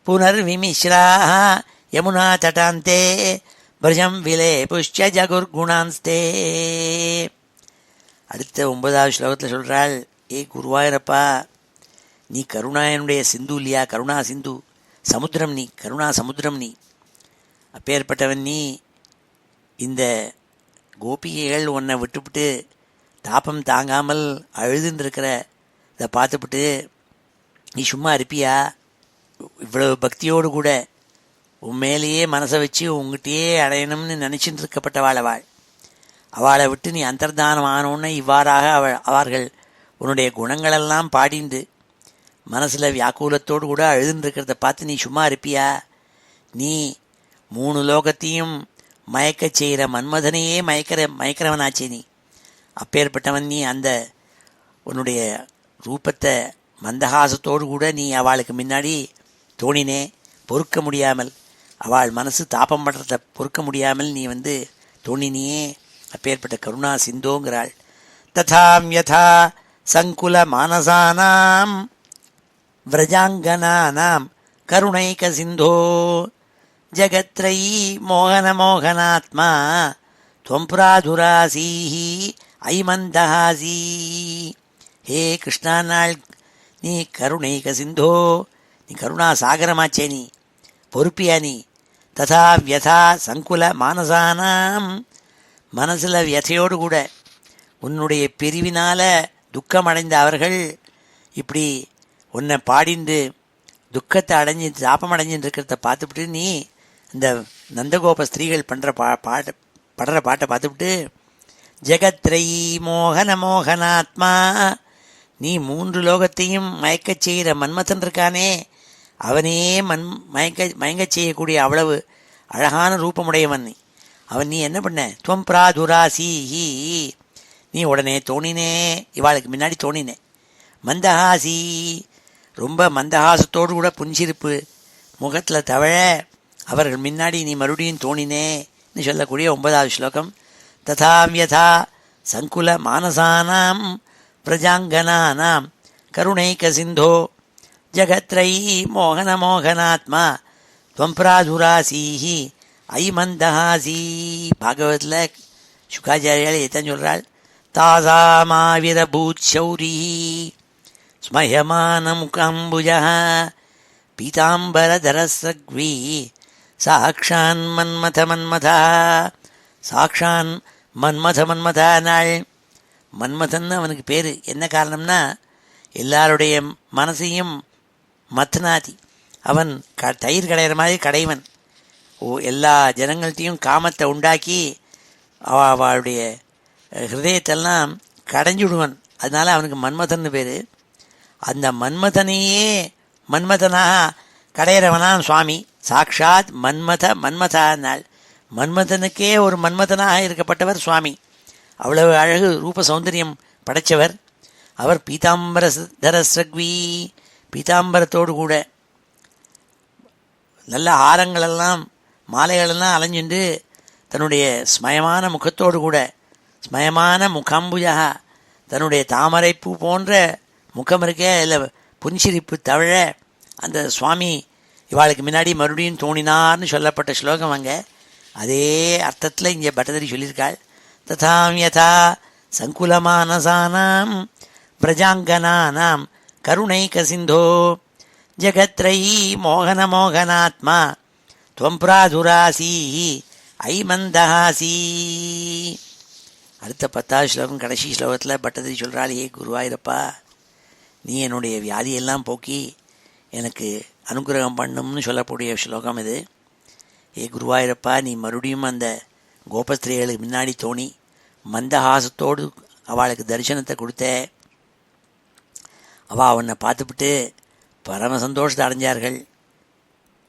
புனர்விமிஸ்ராः யமுனா தடாந்தே பிரஜம் விலேபுஷ்ய ஜகுர்குணான்ஸ்தே. அடுத்த 9வது ஸ்லோகத்தில் சொல்கிறாள், ஏ குருவாயூரப்பா, நீ கருணாயனுடைய சிந்து இல்லையா? கருணா சிந்து, சமுத்திரம் நீ, கருணா சமுத்திரம் நீ. அப்பேற்பட்டவன் நீ. இந்த கோபிகைகள் உன்னை விட்டுவிட்டு தாபம் தாங்காமல் அழுதுன்னு இருக்கிற இதை பார்த்துவிட்டு நீ சும்மா இருப்பியா? இவ்வளவு பக்தியோடு கூட உண்மையிலேயே மனசை வச்சு உங்ககிட்டயே அடையணும்னு நினச்சிட்டு இருக்கப்பட்டவாள் அவள். அவளை விட்டு நீ அந்தர்தானம் ஆனோன்னு இவ்வாறாக அவர்கள் உன்னுடைய குணங்களெல்லாம் பாடிண்டு மனசில் வியாக்குலத்தோடு கூட அழுதுன்னு இருக்கிறத பார்த்து நீ சும்மா இருப்பியா? நீ 3 லோகத்தையும் மயக்கச் செய்கிற மன்மதனையே மயக்கிறவனாச்சே நீ. அப்பேற்பட்டவன் நீ. அந்த உன்னுடைய ரூபத்தை மந்தஹாசத்தோடு கூட நீ அவளுக்கு முன்னாடி தோணினே. பொறுக்க முடியாமல், அவள் மனசு தாபம் படுறத பொறுக்க முடியாமல் நீ தோணினியே. அப்பேற்பட்ட கருணா சிந்தோங்கிறாள். ததாம் யதா சங்குல மானசானாம் விரஜாங்கனானாம் கருணைக சிந்தோ ஜகத்ரயீ மோகன மோகனாத்மா துவம் பிராதுராசீஹி ஐமந்தஹாசீ. ஹே கிருஷ்ணா, நாள் நீ கருணைக சிந்தோ, நீ கருணா சாகரமாச்சே நீ, பொறுப்பியா நீ. ததா வியதா சங்குல மானசானாம், மனசில் வியதையோடு கூட உன்னுடைய பிரிவினால் துக்கமடைந்த அவர்கள் இப்படி உன்னை பாடிண்டு துக்கத்தை அடைஞ்சி தாபம் அடைஞ்சின்னு இருக்கிறத பார்த்துவிட்டு நீ இந்த நந்தகோப ஸ்திரீகள் படுற பாட்டை பார்த்துவிட்டு ஜெகத்ரயீ மோகன மோகனாத்மா, நீ 3 லோகத்தையும் மயக்கச் செய்கிற மன்மதன் இருக்கானே, அவனே மயங்கச் செய்யக்கூடிய அவ்வளவு அழகான ரூபமுடையவன் நீ. அவன் நீ என்ன பண்ண? துவம் பிராதுராசீஹி, நீ உடனே தோணினே, இவாளுக்கு முன்னாடி தோணினே. மந்தஹாசி, ரொம்ப மந்தஹாசத்தோடு கூட புன்சிரிப்பு முகத்தில் தவழ அவர்கள் முன்னாடி நீ மறுபடியும் தோணினேன்னு சொல்லக்கூடிய 9வது ஸ்லோகம். ததாம் யதா சங்குல மானசானாம் பிரஜாங்கனானாம் கருணைக சிந்தோ ஜகத்ரயீ மோகன மோகனாத்மா துவம் பிராதுராசீஹி ஐமந்தஹாசி. பாகவத்தில் சுகாச்சாரியால் எத்தான் சொல்கிறாள். தாசாமாவிர பூச்சௌரி ஸ்மயமானமுகாம்புஜः பீதாம்பரதரசக்வி சாக்ஷான் மன்மத மன்மதா. சாக்ஷான் மன்மத நாள். மன்மதன்னு அவனுக்கு பேர். என்ன காரணம்னா, எல்லாருடைய மனசையும் மத்னாதி, அவன் தயிர் கடையிற மாதிரி கடைவன். எல்லா ஜனங்கள்கிட்டையும் காமத்தை உண்டாக்கி அவளுடைய ஹிருதயத்தெல்லாம் கடைஞ்சுடுவன். அதனால் அவனுக்கு மன்மதன்னு பேர். அந்த மன்மதனையே மன்மதனாக கடையிறவனான் சுவாமி. சாக்ஷாத் மன்மதா நாள். மன்மதனுக்கே ஒரு மன்மதனாக இருக்கப்பட்டவர் சுவாமி. அவ்வளவு அழகு ரூப சௌந்தரியம் படைத்தவர் அவர். பீதாம்பரதரஸ்ரக்வி, பீதாம்பரத்தோடு கூட நல்ல ஆரங்களெல்லாம் மாலைகளெல்லாம் அலைஞ்சுண்டு தன்னுடைய ஸ்மயமான முகத்தோடு கூட, ஸ்மயமான முகாம்புஜா, தன்னுடைய தாமரைப்பூ போன்ற முகம் இருக்கே, இல்லை புன்சிரிப்பு தவழ அந்த சுவாமி இவாளுக்கு முன்னாடி மறுபடியும் தோணினார்னு சொல்லப்பட்ட ஸ்லோகம் அங்கே. அதே அர்த்தத்தில் இங்கே பட்டதிரி சொல்லியிருக்காள். ததாம் யதா சங்குலமானசானாம் பிரஜாங்கனானாம் கருணைக சிந்தோ ஜகத்ரயீ மோகன மோகனாத்மா துவம் பிராதுராசீஹி ஐமந்தஹாசி. அடுத்த 10வது ஸ்லோகம் கடைசி ஸ்லோகத்தில் பட்டதிரி சொல்கிறாள், ஏ குருவாயூரப்பா, நீ என்னுடைய வியாதியெல்லாம் போக்கி எனக்கு அனுகிரகம் பண்ணும்னு சொல்லக்கூடிய ஸ்லோகம் இது. ஏ குருவாயூரப்பா, நீ மறுபடியும் அந்த கோபஸ்திரீகளுக்கு முன்னாடி தோணி மந்தஹாசத்தோடு அவளுக்கு தரிசனத்தை கொடுத்த. அவள் அவனை பார்த்துவிட்டு பரம சந்தோஷத்தை அடைஞ்சார்கள்.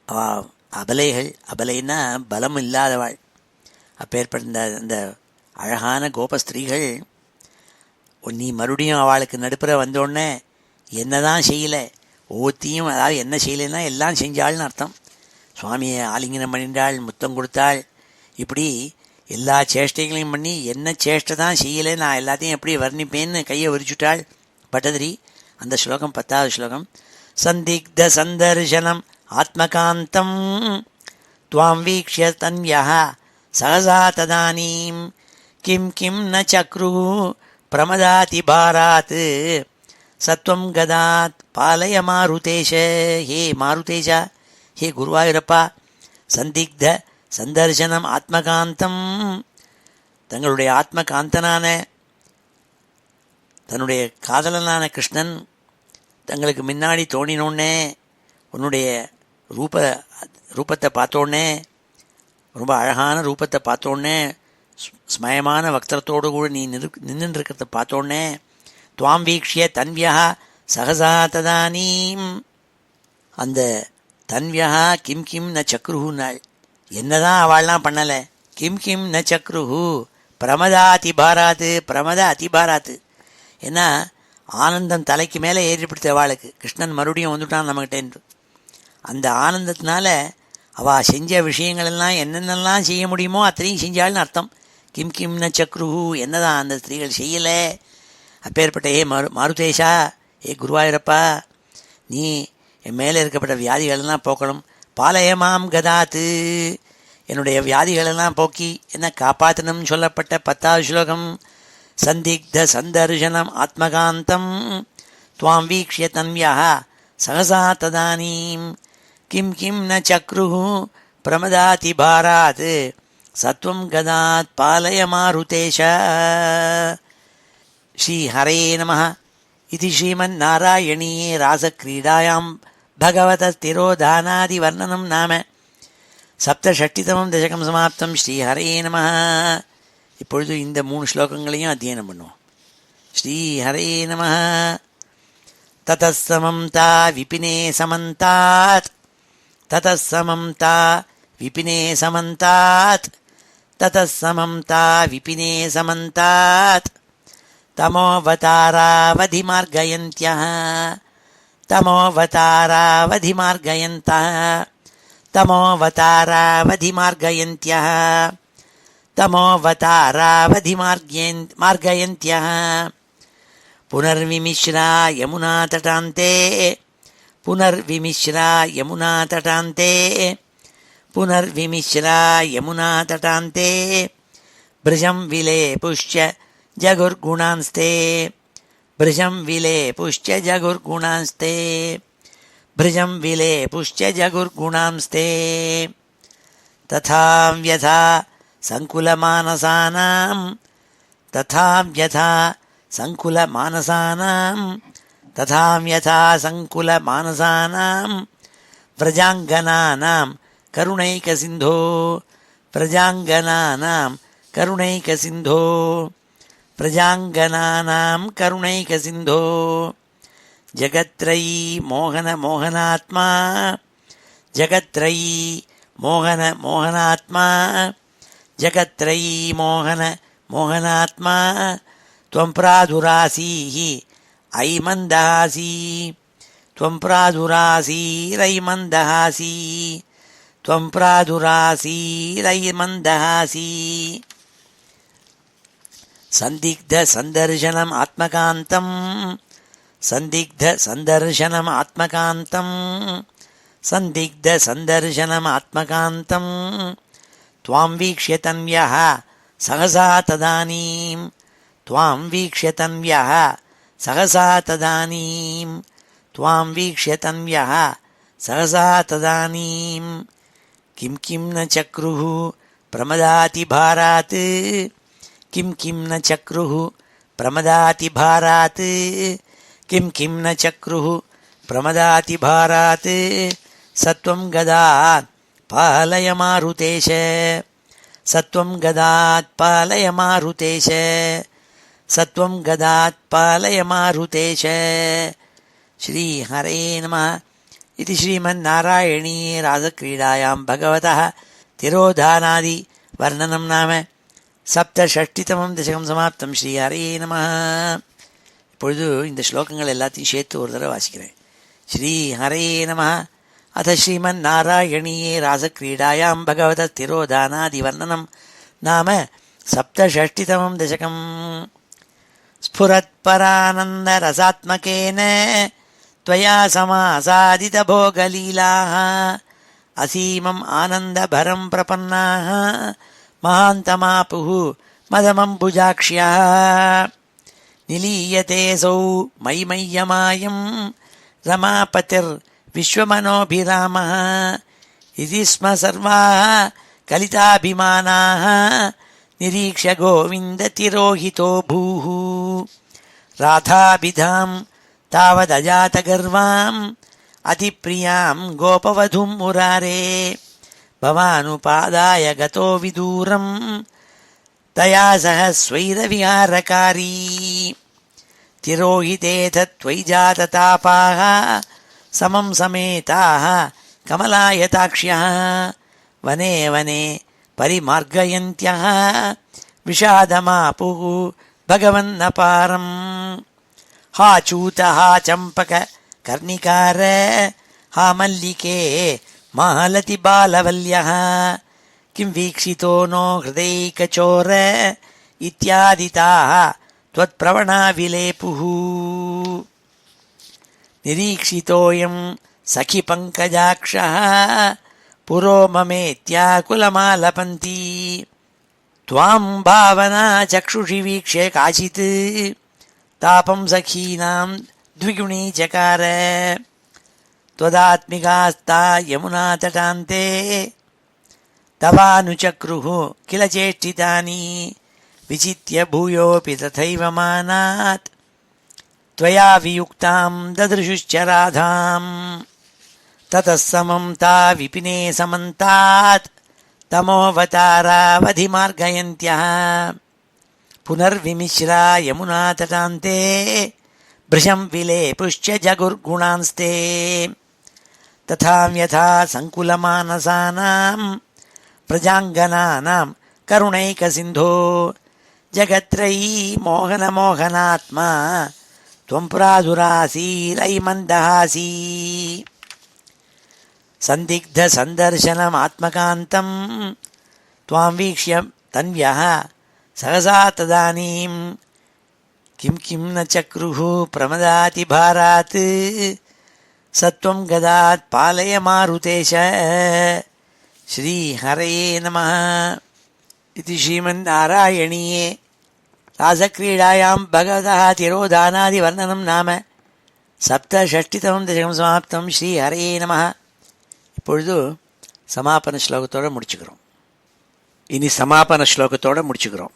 அவள் அபலைன்னா பலம் இல்லாதவாள். அப்பேற்பட்ட அந்த அழகான கோபஸ்திரீகள் நீ மறுபடியும் அவளுக்கு நடுப்புற வந்தோடனே என்னதான் செய்யலை, ஒவ்வொருத்தையும் அதாவது என்ன செய்யலைன்னா எல்லாம் செஞ்சாள்னு அர்த்தம். சுவாமியை ஆலிங்கனம் பண்ணிண்டாள், முத்தம் கொடுத்தாள், இப்படி எல்லா சேஷ்டைகளையும் பண்ணி என்ன சேஷ்டை தான் செய்யலை, நான் எல்லாத்தையும் எப்படி வர்ணிப்பேன்னு கையை விரிச்சுட்டாள் பட்டதிரி. அந்த ஸ்லோகம் 10வது ஸ்லோகம். சந்திக்த சந்தர்சனம் ஆத்மகாந்தம் துவாம் வீக்ஷ்ய தன்யா சகசா ததானீம் கிம் கிம் ந சக்ரு பிரமதாதி பாராத் சத்வம் கதாத் பாலய மாருதேஷ. ஹே மாருதேஷா, ஹே குருவாயூரப்பா, சந்திக்த சந்தர்சனம் ஆத்மகாந்தம், தங்களுடைய ஆத்மகாந்தனான தன்னுடைய காதலனான கிருஷ்ணன் தங்களுக்கு முன்னாடி தோணினோடனே உன்னுடைய ரூபத்தை பார்த்தோடனே, ரொம்ப அழகான ரூபத்தை பார்த்தோடனே, ஸ்மயமான வக்திரத்தோடு கூட நீ நின்றுருக்கிறத பார்த்தோடனே, துவாம் வீக்ஷ்ய தன்வியா சகசா ததானீம், அந்த தன்வியா கிம் கிம் ந சக்ருஹுன்னாள். என்னதான் அவள்லாம் பண்ணலை, கிம் கிம் ந சக்ருஹு பிரமதா அதிபாராத்து, பிரமத அதிபாராத்து. ஏன்னா ஆனந்தம் தலைக்கு மேலே ஏறி பிடித்த அவளுக்கு கிருஷ்ணன் மறுபடியும் வந்துட்டான் நம்மகிட்டேன்று. அந்த ஆனந்தத்தினால அவள் செஞ்ச விஷயங்களெல்லாம் என்னென்னலாம் செய்ய முடியுமோ அத்தனையும் செஞ்சாள்னு அர்த்தம். கிம் கிம் ந சக்ருஹு, என்னதான் அந்த ஸ்திரீகள் செய்யலை. அப்பேற்பட்ட ஏ மாருதேஷா, ஏ குருவாயூரப்பா, நீ என் மேலே இருக்கப்பட்ட வியாதிகளெல்லாம் போக்கணும். பாலயமாம் கதாத்து, என்னுடைய வியாதிகளெல்லாம் போக்கி என்ன காப்பாற்றணும்னு சொல்லப்பட்ட 10வது ஸ்லோகம். சந்திக்த சந்தர்சனம் ஆத்மகாந்தம் துவாம் வீக்ஷ்ய தன்வியா சகசா ததானீம் கிம் கிம் ந சக்ருஹு பிரமதாதி பாராத் சத்வம் கதாத் பாலய மாருதேஷ. ஸ்ரீ ஹரே நமः. இது ஸ்ரீமன்னாராயணீயே ராசக்ரீடாயாம் பகவத திரோதானாதி வர்ணனம் நாம சப்தஷஷ்டிதமம் தசகம் சமாப்தம். ஸ்ரீ ஹரே நமः. இப்பொழுது இந்த 3 ஸ்லோகங்களையும் அத்தியனம் பண்ணுவோம். ஸ்ரீ ஹரே நமः. ததஸ்ஸமம் தா விபினே சமந்தாத், ததஸ்ஸமம் தா விபினே சமந்தாத், ததஸ்ஸமம் தா விபினே சமந்தாத் தமோவதாராவதிமார்கயந்த்யः, தமோவதாராவதிமார்கயந்தः, தமோவதாராவதிமார்கயந்த்யः, தமோவதாராவதிமார்கயந்த்யः. புனர்விமிஸ்ரா யமுனா தடாந்தே, புனர்விமிஸ்ரா யமுனா தடாந்தே, புனர்விமிஸ்ரா யமுனா தடாந்தே பிருஜம் விலே புஷ்ய ஜகுர்குணான்ஸ்தே, பிருஜம் விலே புஷ்ய ஜகுர்குணான்ஸ்தே, பிருஜம் விலே புஷ்ய ஜகுர்குணான்ஸ்தே. ததா வ்யதா சங்குலமானசானாம், ததா வ்யதா சங்குலமானசானாம், ததா வ்யதா சங்குலமானசானாம் व्रजाङ्गनानां करुणैकसिन्धो, व्रजाङ्गनानां करुणैकसिन्धो, व्रजाङ्गनानां करुणैकसिन्धो. जगत्त्रयी मोहन मोहनात्मा, जगत्त्रयी मोहन मोहनात्मा, जगत्त्रयी मोहन मोहनात्मा. त्वं प्रादुरासीः अयि मन्दहासी, त्वं प्रादुरासीरयि मन्दहासी, त्वं प्रादुरासीरयि मन्दहासी. संदिग्ध संदर्शनम् आत्मकान्तम्, संदिग्ध संदर्शनम् आत्मकान्तम्, संदिग्ध संदर्शनम् आत्मकान्तम्. त्वां वीक्ष्य तन्व्यः सहसा तदानीं, त्वां वीक्ष्य तन्व्यः सहसा तदानीं, त्वां वीक्ष्य तन्व्यः सहसा तदानीं. किं किं न चक्रुः प्रमदाति भारात्, किं किं न चक्रुः प्रमदाति भारात्, किं किं न चक्रुः प्रमदाति भारात्. सत्वं गदात् पालय मारुतेश, सत्वं गदात् पालय मारुतेश, सत्वं गदात् पालय मारुतेश. श्री हरे नमः. इति श्रीमन्नारायणी रासक्रीडायां भगवतः तिरोधानादि वर्णनं नाम சப்தஷஷ்டிதமம் தசகம் சமாப்தம். ஸ்ரீ ஹரே நமः. இப்பொழுது இந்த ஸ்லோகங்கள் எல்லாத்தையும் சேர்த்து ஒரு தடவை வாசிக்கிறேன். श्रीहरे नमः। अथ श्रीमन्नारायणीये रासक्रीडायां भगवतस्तिरोधानादिवर्णनं नाम सप्तषष्टितमं दशकम्। स्फुरत्परानन्दरसात्मकेन त्वया समासादितभोगलीलाः असीमम् आनन्दभरं प्रपन्नाः महान्तमापुः मदमम्बुजाक्ष्यः। निलीयतेऽसौ मयि मय्यमायं रमापतिर्विश्वमनोभिरामः इति स्म सर्वाः कलिताभिमानाः निरीक्ष्य गोविन्दतिरोहितो भूः। राधाभिधां तावदजातगर्वाम् अतिप्रियां गोपवधूं मुरारे भवानुपादाय गतो विदूरं तया सह स्वैरविहारकारी। तिरोहितेऽथ त्वयि जाततापाः समं समेताः कमलायताक्ष्यः वने वने परिमार्गयन्त्यः विषादमापुः भगवन्नपारम्। हा चूत हा चम्पक कर्णिकार हा मल्लिके मालति बालवल्यः किं वीक्षितो नो हृदैकचोर इत्यादिताः त्वत्प्रवणा विलेपुः। निरीक्षितोऽयं सखि पङ्कजाक्षः पुरो ममेत्याकुलमालपन्ती त्वां भावना चक्षुषि वीक्ष्य काचित् तापं सखीनां द्विगुणी चकार। त्वदात्मिकास्ता यमुनातटान्ते तवानुचक्रुः किल चेष्टितानि विचित्य भूयोऽपि तथैव मानात् त्वया वियुक्तां ददृशुश्च राधाम्। ततः समं ता विपिने समन्तात् तमोऽवतारावधिमार्गयन्त्यः पुनर्विमिश्रा यमुनातटान्ते भृशं विलेपुश्च जगुर्गुणांस्ते। तथा यथा सङ्कुलमानसानां प्रजाङ्गनानां करुणैकसिन्धो जगत्त्रयी मोहनमोहनात्मा त्वं प्रादुरासीरयि मन्दहासी। सन्दिग्धसन्दर्शनमात्मकान्तं त्वां वीक्ष्य तन्व्यः सहसा तदानीं किं किं न चक्रुः प्रमदातिभारात् सत्वं गदात् पालय मारुतेश। श्रीहरये नमः। इति श्रीमन्नारायणीये रासक्रीडायां भगवतः तिरोधानादिवर्णनं नाम सप्तषष्टितमं दशकं समाप्तं। श्रीहरये நமः. இப்பொழுது சமாபன ஸ்லோகத்தோடு முடிச்சுக்கிறோம். இனி சமாபன ஸ்லோகத்தோடு முடிச்சுக்கிறோம்.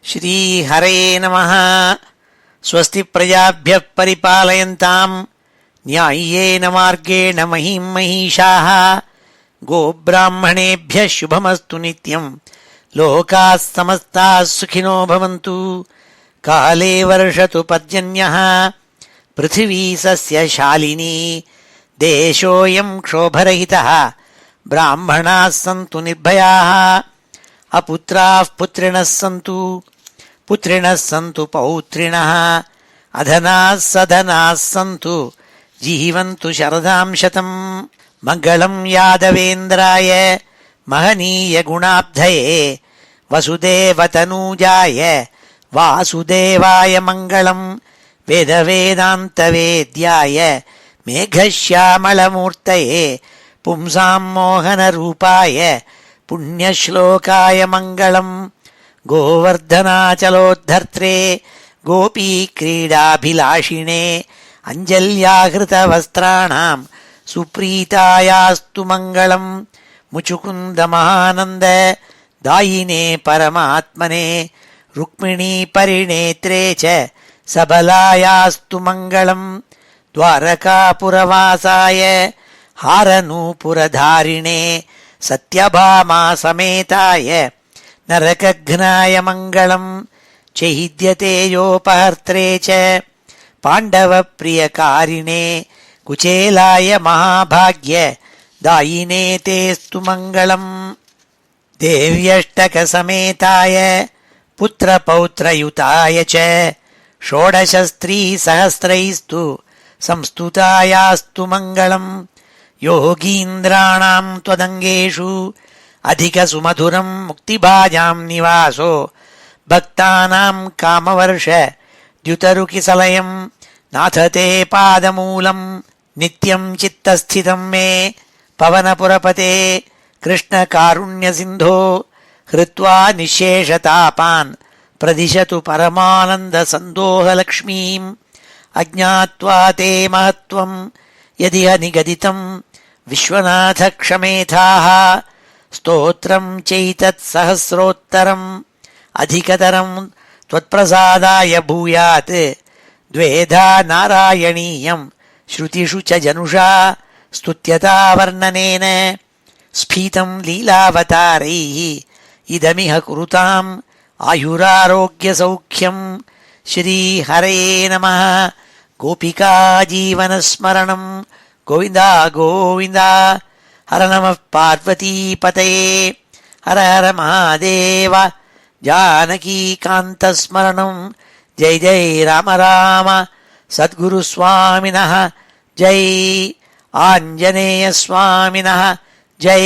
ஸ்ரீஹரயே நமः. ஸ்வஸ்தி பிரஜாभ्यः परिपालयन्तां न्याय्येन मार्गेण महीं महिषाः गोब्राह्मणेभ्यः शुभमस्तु नित्यं लोकाः समस्ताः सुखिनो भवन्तु। काले वर्षतु पर्जन्यः पृथिवी सस्यशालिनी देशोऽयं क्षोभरहितः ब्राह्मणाः सन्तु निर्भयाः अपुत्राः पुत्रिणः सन्तु पुत्रिणः सन्तु पौत्रिणः अधनाः सधनाः सन्तु जीवन्तु शरदां शतम्। मङ्गलं यादवेन्द्राय महनीय गुणाब्धये वसुदेवतनूजाय वासुदेवाय मङ्गलं वेदवेदान्तवेद्याय मेघश्यामलमूर्तये पुंसां मोहनरूपाय पुण्यश्लोकाय मङ्गलं। गोवर्धनाचलोद्धर्त्रे गोपीक्रीडाभिलाषिणे अञ्जल्याहृतवस्त्राणां सुप्रीतायास्तु मङ्गलं। मुचुकुन्दमहानन्द दायिने परमात्मने रुक्मिणी परिणेत्रे च सबलायास्तु मङ्गलं। द्वारकापुरवासाय हारनूपुरधारिणे सत्यभामा समेताय नरकघ्नाय मङ्गलं। चैद्यतेजोपहर्त्रे च पाण्डवप्रियकारिणे कुचेलाय महाभाग्य दायिने तेस्तु मङ्गलम्। देव्यष्टकसमेताय पुत्रपौत्रयुताय च षोडशस्त्रीसहस्रैस्तु संस्तुतायास्तु मङ्गलम् योगीन्द्राणाम् त्वदङ्गेषु अधिकसुमधुरम् मुक्तिभाजाम् निवासो भक्तानाम् कामवर्ष द्युतरुकिसलयम् नाथ ते पादमूलम् नित्यम् चित्तस्थितम् मे पवनपुरपते कृष्णकारुण्यसिन्धो हृत्वा निःशेषतापान् प्रदिशतु परमानन्दसन्दोहलक्ष्मीम् अज्ञात्वा ते महत्त्वम् यदिह निगदितम् विश्वनाथ क्षमेथाः स्तोत्रम् चैतत्सहस्रोत्तरम् अधिकतरम् त्वत्प्रसादाय भूयात् द्वेधा नारायणीयम् श्रुतिषु च जनुषा स्तुत्यता वर्णनेन स्फीतम् लीलावतारैः इदमिह कुरुताम् आयुरारोग्यसौख्यम् श्रीहरे नमः। गोपिका जीवनस्मरणम् गोविन्द गोविन्द। हर नमः पार्वतीपतये हर हर महादेव। जानकीकान्तस्मरणम् जय जय राम राम। सद्गुरुस्वामिनः जय। आञ्जनेयस्वामिनः जय।